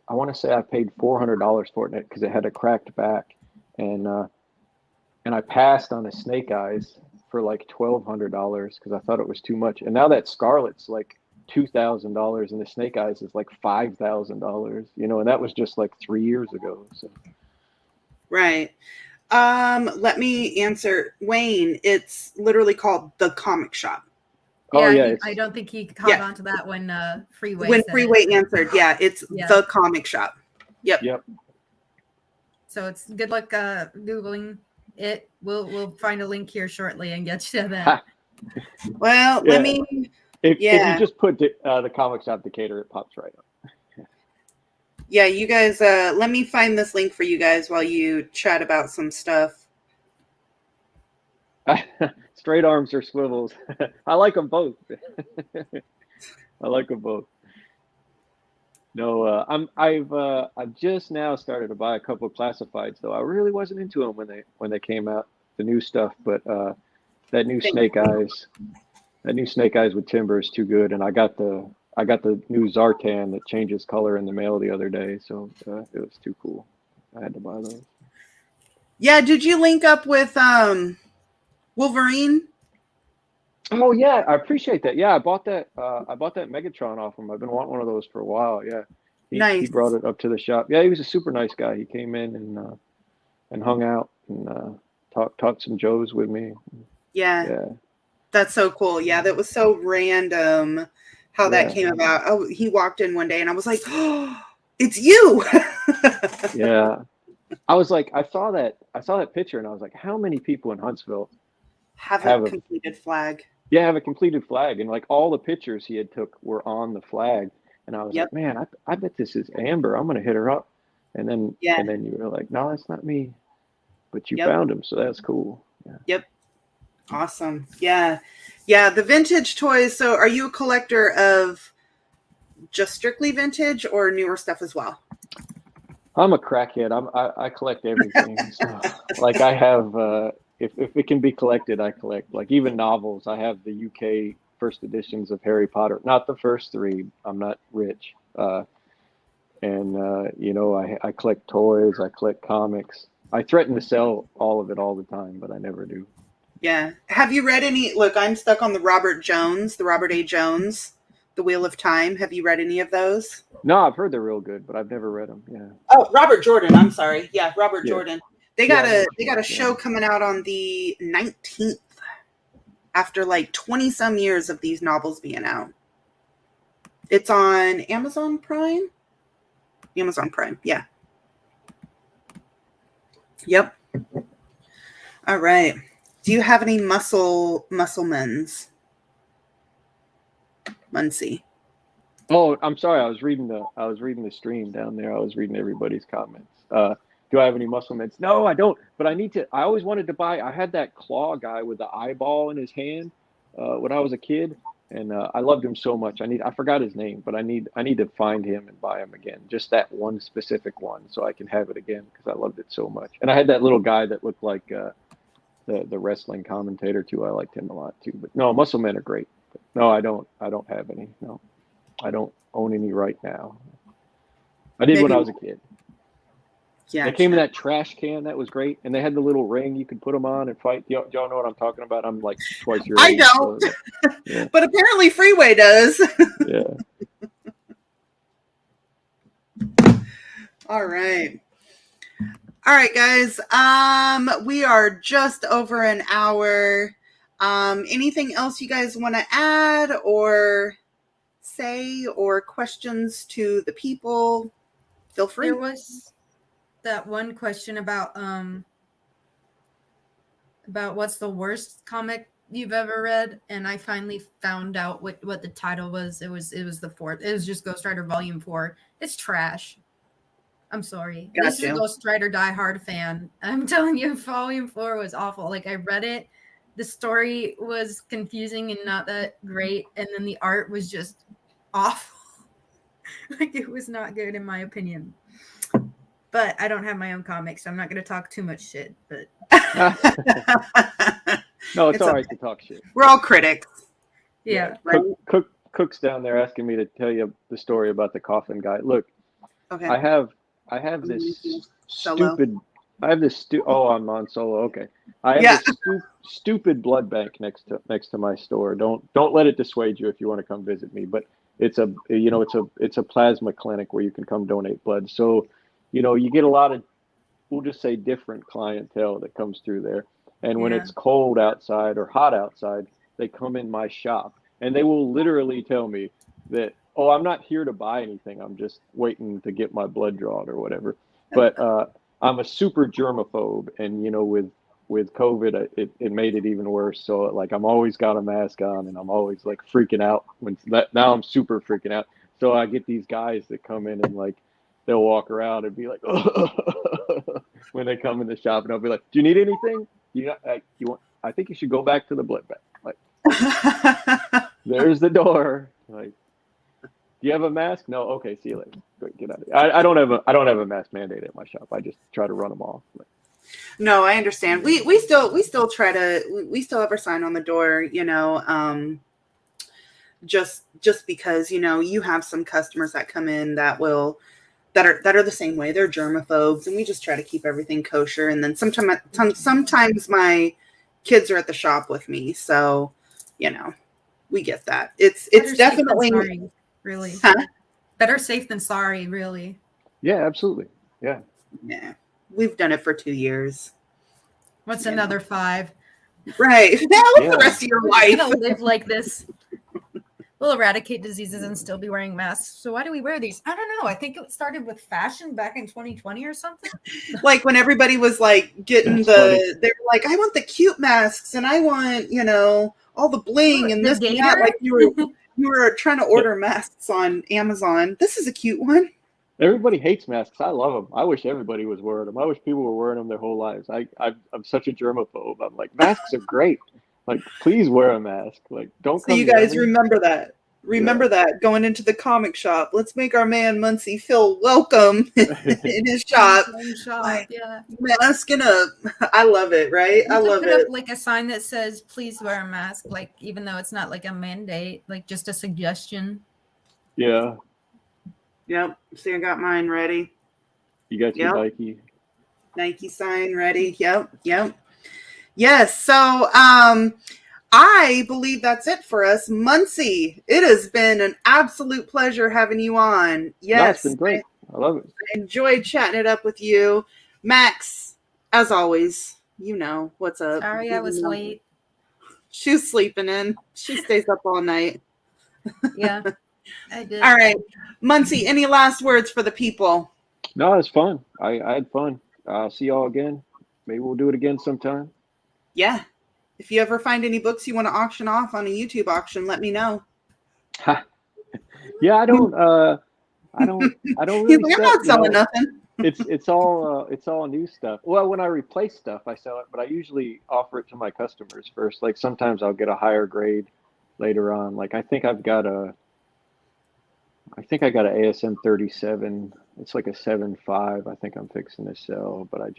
want to say I paid $400 for it because it had a cracked back, and I passed on a Snake Eyes for like $1,200 because I thought it was too much. And now that Scarlet's like $2,000 and the Snake Eyes is like $5,000, and that was just like 3 years ago. So Right. Let me answer Wayne. It's literally called The Comic Shop. oh yeah, yeah, I don't think he caught on to that when Freeway When said Freeway it. answered, yeah, it's The Comic Shop. Yep. So it's good luck Googling it. We'll find a link here shortly and get you to that. Well, Yeah. let me. if Yeah. you just put the Comic Shop Decatur, it pops right up. Yeah, you guys. Let me find this link for you guys while you chat about some stuff. Straight arms or swivels. I like them both. I like them both. No, I've just now started to buy a couple of classifieds though. I really wasn't into them when they came out, the new stuff, but that new Snake Eyes with Timber is too good, and I got the new Zartan that changes color in the mail the other day, so it was too cool. I had to buy those. Yeah, did you link up with Wolverine? Oh yeah, I appreciate that. Yeah, I bought that Megatron off him. I've been wanting one of those for a while. Yeah, he Nice. brought it up to the shop. Yeah, he was a super nice guy. He came in and hung out and talked some Joes with me. Yeah. That's so cool. Yeah, that was so random how that came about. Oh, he walked in one day and I was like, "Oh, it's you." Yeah. I was like, I saw that picture and I was like, how many people in Huntsville have a completed flag? Yeah, have a completed flag, and like all the pictures he had took were on the flag, and I was Yep. like, man, I bet this is Amber. I'm gonna hit her up, and then you were like, no, that's not me, but you found him, so that's cool. Yeah. Yep. Awesome. Yeah. The vintage toys. So, are you a collector of just strictly vintage or newer stuff as well? I'm a crackhead. I collect everything. So, like I have, if it can be collected, I collect. Like even novels. I have the UK first editions of Harry Potter. Not the first three. I'm not rich. I collect toys. I collect comics. I threaten to sell all of it all the time, but I never do. Yeah. Have you read any? Look, I'm stuck on the Robert A. Jones, The Wheel of Time. Have you read any of those? No, I've heard they're real good, but I've never read them. Yeah. Oh, Robert Jordan. I'm sorry. Yeah, Robert Jordan. They got a show coming out on the 19th after like 20 some years of these novels being out. It's on Amazon Prime. Yeah. Yep. All right. Do you have any Musclemans? Muncie. Oh, I'm sorry. I was reading the stream down there. I was reading everybody's comments. Do I have any Musclemans? No, I don't. But I always wanted to buy. I had that claw guy with the eyeball in his hand when I was a kid, and I loved him so much. I forgot his name, but I need to find him and buy him again. Just that one specific one, so I can have it again because I loved it so much. And I had that little guy that looked like the wrestling commentator too. I liked him a lot too. But no, Musclemen are great. But no, I don't have any. No, I don't own any right now. I did when I was a kid. Yeah, they came in that trash can. That was great. And they had the little ring you could put them on and fight. Y'all know what I'm talking about? I'm like twice your age. I don't. So, yeah. But apparently Freeway does. Yeah. All right, guys. We are just over an hour. Anything else you guys want to add or say, or questions to the people? Feel free. There was that one question about what's the worst comic you've ever read, and I finally found out what the title was. It was the fourth. It was just Ghost Rider Volume 4. It's trash. I'm sorry. This is a Ghost Rider Die Hard fan. I'm telling you, Volume 4 was awful. Like, I read it. The story was confusing and not that great. And then the art was just awful. Like, it was not good in my opinion. But I don't have my own comics, so I'm not going to talk too much shit. But no, it's all right to talk shit. We're all critics. Yeah. Right? Cook's down there asking me to tell you the story about the coffin guy. Look, Okay. I have this stupid. Oh, I'm on solo. Okay. I have this stupid blood bank next to my store. Don't let it dissuade you if you want to come visit me. But it's a plasma clinic where you can come donate blood. So, you get a lot of, we'll just say, different clientele that comes through there. And when it's cold outside or hot outside, they come in my shop and they will literally tell me that, oh, I'm not here to buy anything. I'm just waiting to get my blood drawn or whatever. But I'm a super germaphobe, and with COVID, it made it even worse. So like I'm always got a mask on, and I'm always like freaking out now I'm super freaking out. So I get these guys that come in and like they'll walk around and be like, when they come in the shop, and I'll be like, do you need anything? I think you should go back to the blood bank. Like, there's the door. Like, do you have a mask? No. Okay. See you later. Go, get out of here. I don't have a mask mandate at my shop. I just try to run them off. No, I understand. We still try to, we still have our sign on the door, just because, you have some customers that come in that are the same way. They're germaphobes, and we just try to keep everything kosher. And then sometimes my kids are at the shop with me. So, we get that. It's definitely sorry, really. Huh? Better safe than sorry, really. Yeah, absolutely. Yeah. Yeah. We've done it for 2 years. What's another 5? Right. Now what's the rest of your life? We're gonna live like this. We'll eradicate diseases and still be wearing masks. So why do we wear these? I don't know. I think it started with fashion back in 2020 or something. Like when everybody was like getting they were like, I want the cute masks and I want, all the bling and this and that. Like you were trying to order masks on Amazon. This is a cute one. Everybody hates masks. I love them. I wish everybody was wearing them. I wish people were wearing them their whole lives. I'm such a germaphobe. I'm like, masks are great. Like, please wear a mask. Like, don't. So you guys remember that. Remember that going into the comic shop. Let's make our man Muncie feel welcome in his shop. Like, masking up. I love it, right? I love it. Like a sign that says, please wear a mask. Like, even though it's not like a mandate, like just a suggestion. Yeah. Yep. See, I got mine ready. You got your Nike sign ready. Yep. Yes. So, I believe that's it for us. Muncie, it has been an absolute pleasure having you on. Yes. It's been great. I love it. I enjoyed chatting it up with you. Max, as always, what's up. Sorry I was late. She was sleeping in. She stays up all night. Yeah, I did. All right. Muncie, any last words for the people? No, it's fun. I had fun. See y'all again. Maybe we'll do it again sometime. Yeah. If you ever find any books you want to auction off on a YouTube auction, let me know. Yeah, I don't really. He's like, I'm not selling nothing. It's all new stuff. Well, when I replace stuff, I sell it, but I usually offer it to my customers first. Like sometimes I'll get a higher grade later on. Like I think I got a ASM 37. It's like a 7.5. I think I'm fixing to sell, but I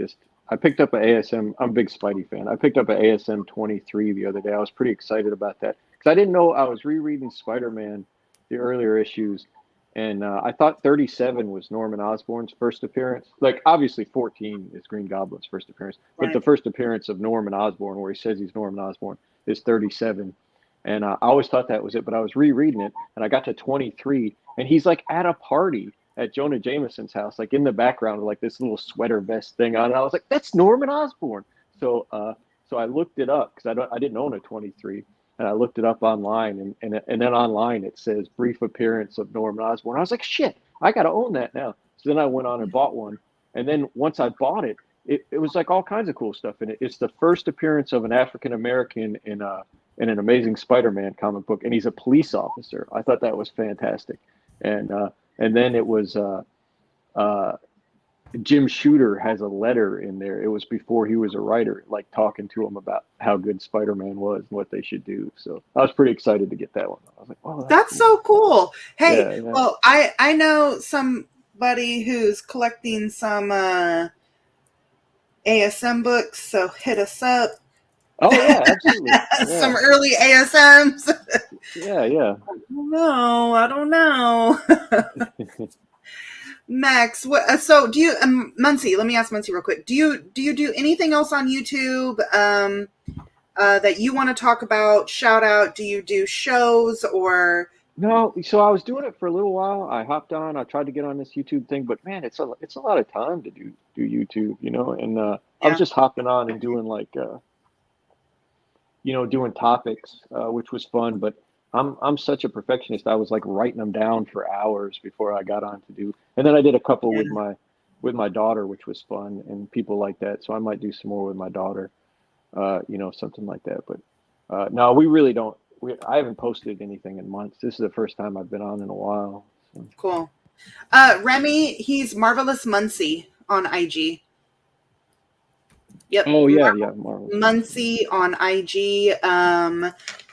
picked up an ASM. I'm a big Spidey fan. I picked up an ASM 23 the other day. I was pretty excited about that because I didn't know. I was rereading Spider-Man, the earlier issues, and I thought 37 was Norman Osborn's first appearance. Like obviously 14 is Green Goblin's first appearance, but the first appearance of Norman Osborn, where he says he's Norman Osborn, is 37. And I always thought that was it, but I was rereading it, and I got to 23, and he's like at a party at Jonah Jameson's house, like in the background, with like this little sweater vest thing on. And I was like, that's Norman Osborn. So I looked it up because I didn't own a 23, and I looked it up online, and then online it says brief appearance of Norman Osborn. I was like, shit, I got to own that now. So then I went on and bought one, and then once I bought it, it was like all kinds of cool stuff in it. It's the first appearance of an African American in in an Amazing Spider-Man comic book, and he's a police officer. I thought that was fantastic. And then it was Jim Shooter has a letter in there. It was before he was a writer, like talking to him about how good Spider-Man was and what they should do. So I was pretty excited to get that one. I was like, "Oh, that's cool." so cool." Hey, Yeah, yeah. well, I know somebody who's collecting some ASM books, so hit us up. Oh yeah, absolutely. Yeah. Some early ASMs. Yeah. No, I don't know. Max, so do you, Muncie, let me ask Muncie real quick. Do you do anything else on YouTube that you want to talk about, shout out? Do you do shows or? No, so I was doing it for a little while. I hopped on, I tried to get on this YouTube thing, but man, it's a lot of time to do YouTube, and I was just hopping on and doing like doing topics, which was fun, but I'm such a perfectionist. I was like writing them down for hours before I got on to do, and then I did a couple with my daughter, which was fun, and people like that. So I might do some more with my daughter, something like that. But no, we really don't. I haven't posted anything in months. This is the first time I've been on in a while. So. Cool. Remy, he's Marvelous Muncie on IG. Yep. Oh yeah, Marvelous Muncie on IG.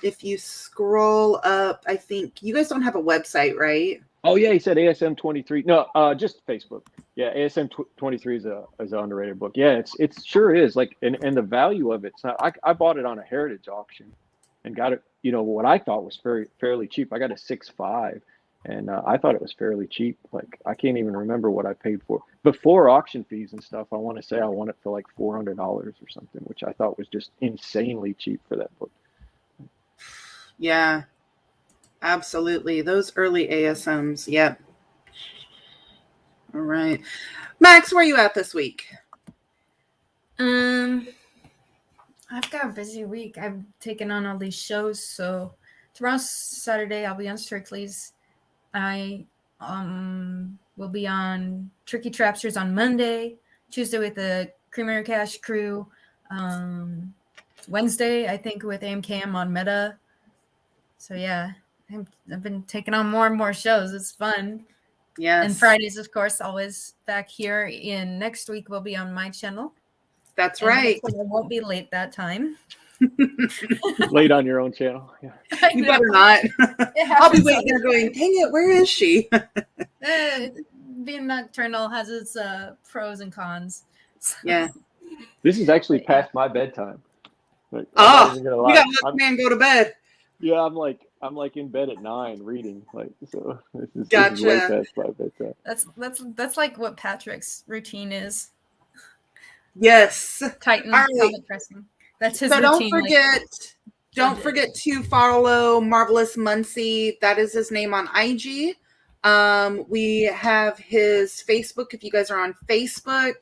If you scroll up, I think you guys don't have a website, right? Oh yeah, he said ASM 23. No, just Facebook. Yeah, ASM 23 is an underrated book. Yeah, it sure is. Like, and the value of it's not. I bought it on a heritage auction, and got it. What I thought was fairly cheap. I got a 6.5, and I thought it was fairly cheap. Like, I can't even remember what I paid for before auction fees and stuff. I want to say I won it for like $400 or something, which I thought was just insanely cheap for that book. Yeah, absolutely. Those early ASMs. Yep. All right. Max, where are you at this week? I've got a busy week. I've taken on all these shows. So tomorrow's Saturday, I'll be on Strictly's. I will be on Tricky Trapsters on Monday. Tuesday with the Creamer Cash crew. Wednesday, I think, with AMCAM on Meta. So yeah, I've been taking on more and more shows. It's fun. Yes. And Fridays, of course, always back here. Next week, we'll be on my channel. That's right. I won't be late that time. Late on your own channel. Yeah. You better not. I'll be waiting there going, dang it, where is she? Being nocturnal has its pros and cons. So. Yeah. This is actually past my bedtime. Like, you gotta let the man go to bed. Yeah, I'm like in bed at 9 reading. Like, so this is Gotcha. way past my bedtime. That's like what Patrick's routine is. Yes. Titan comic pressing. That's his routine. Don't forget to follow Marvelous Muncie. That is his name on IG. We have his Facebook. If you guys are on Facebook,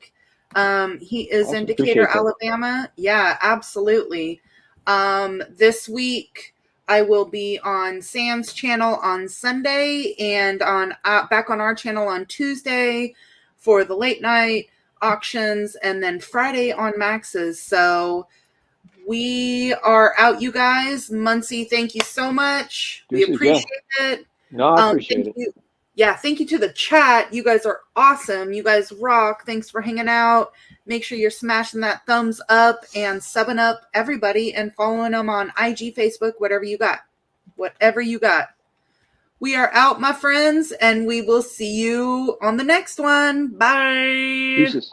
he is Awesome. in Decatur, Alabama. Yeah, absolutely. This week I will be on Sam's channel on Sunday and on back on our channel on Tuesday for the late night auctions, and then Friday on Max's. So we are out, you guys. Muncie, thank you so much. We appreciate it. No, I appreciate it. Yeah, thank you to the chat. You guys are awesome. You guys rock. Thanks for hanging out. Make sure you're smashing that thumbs up and subbing up everybody and following them on IG, Facebook, whatever you got. Whatever you got. We are out, my friends, and we will see you on the next one. Bye. Deuces.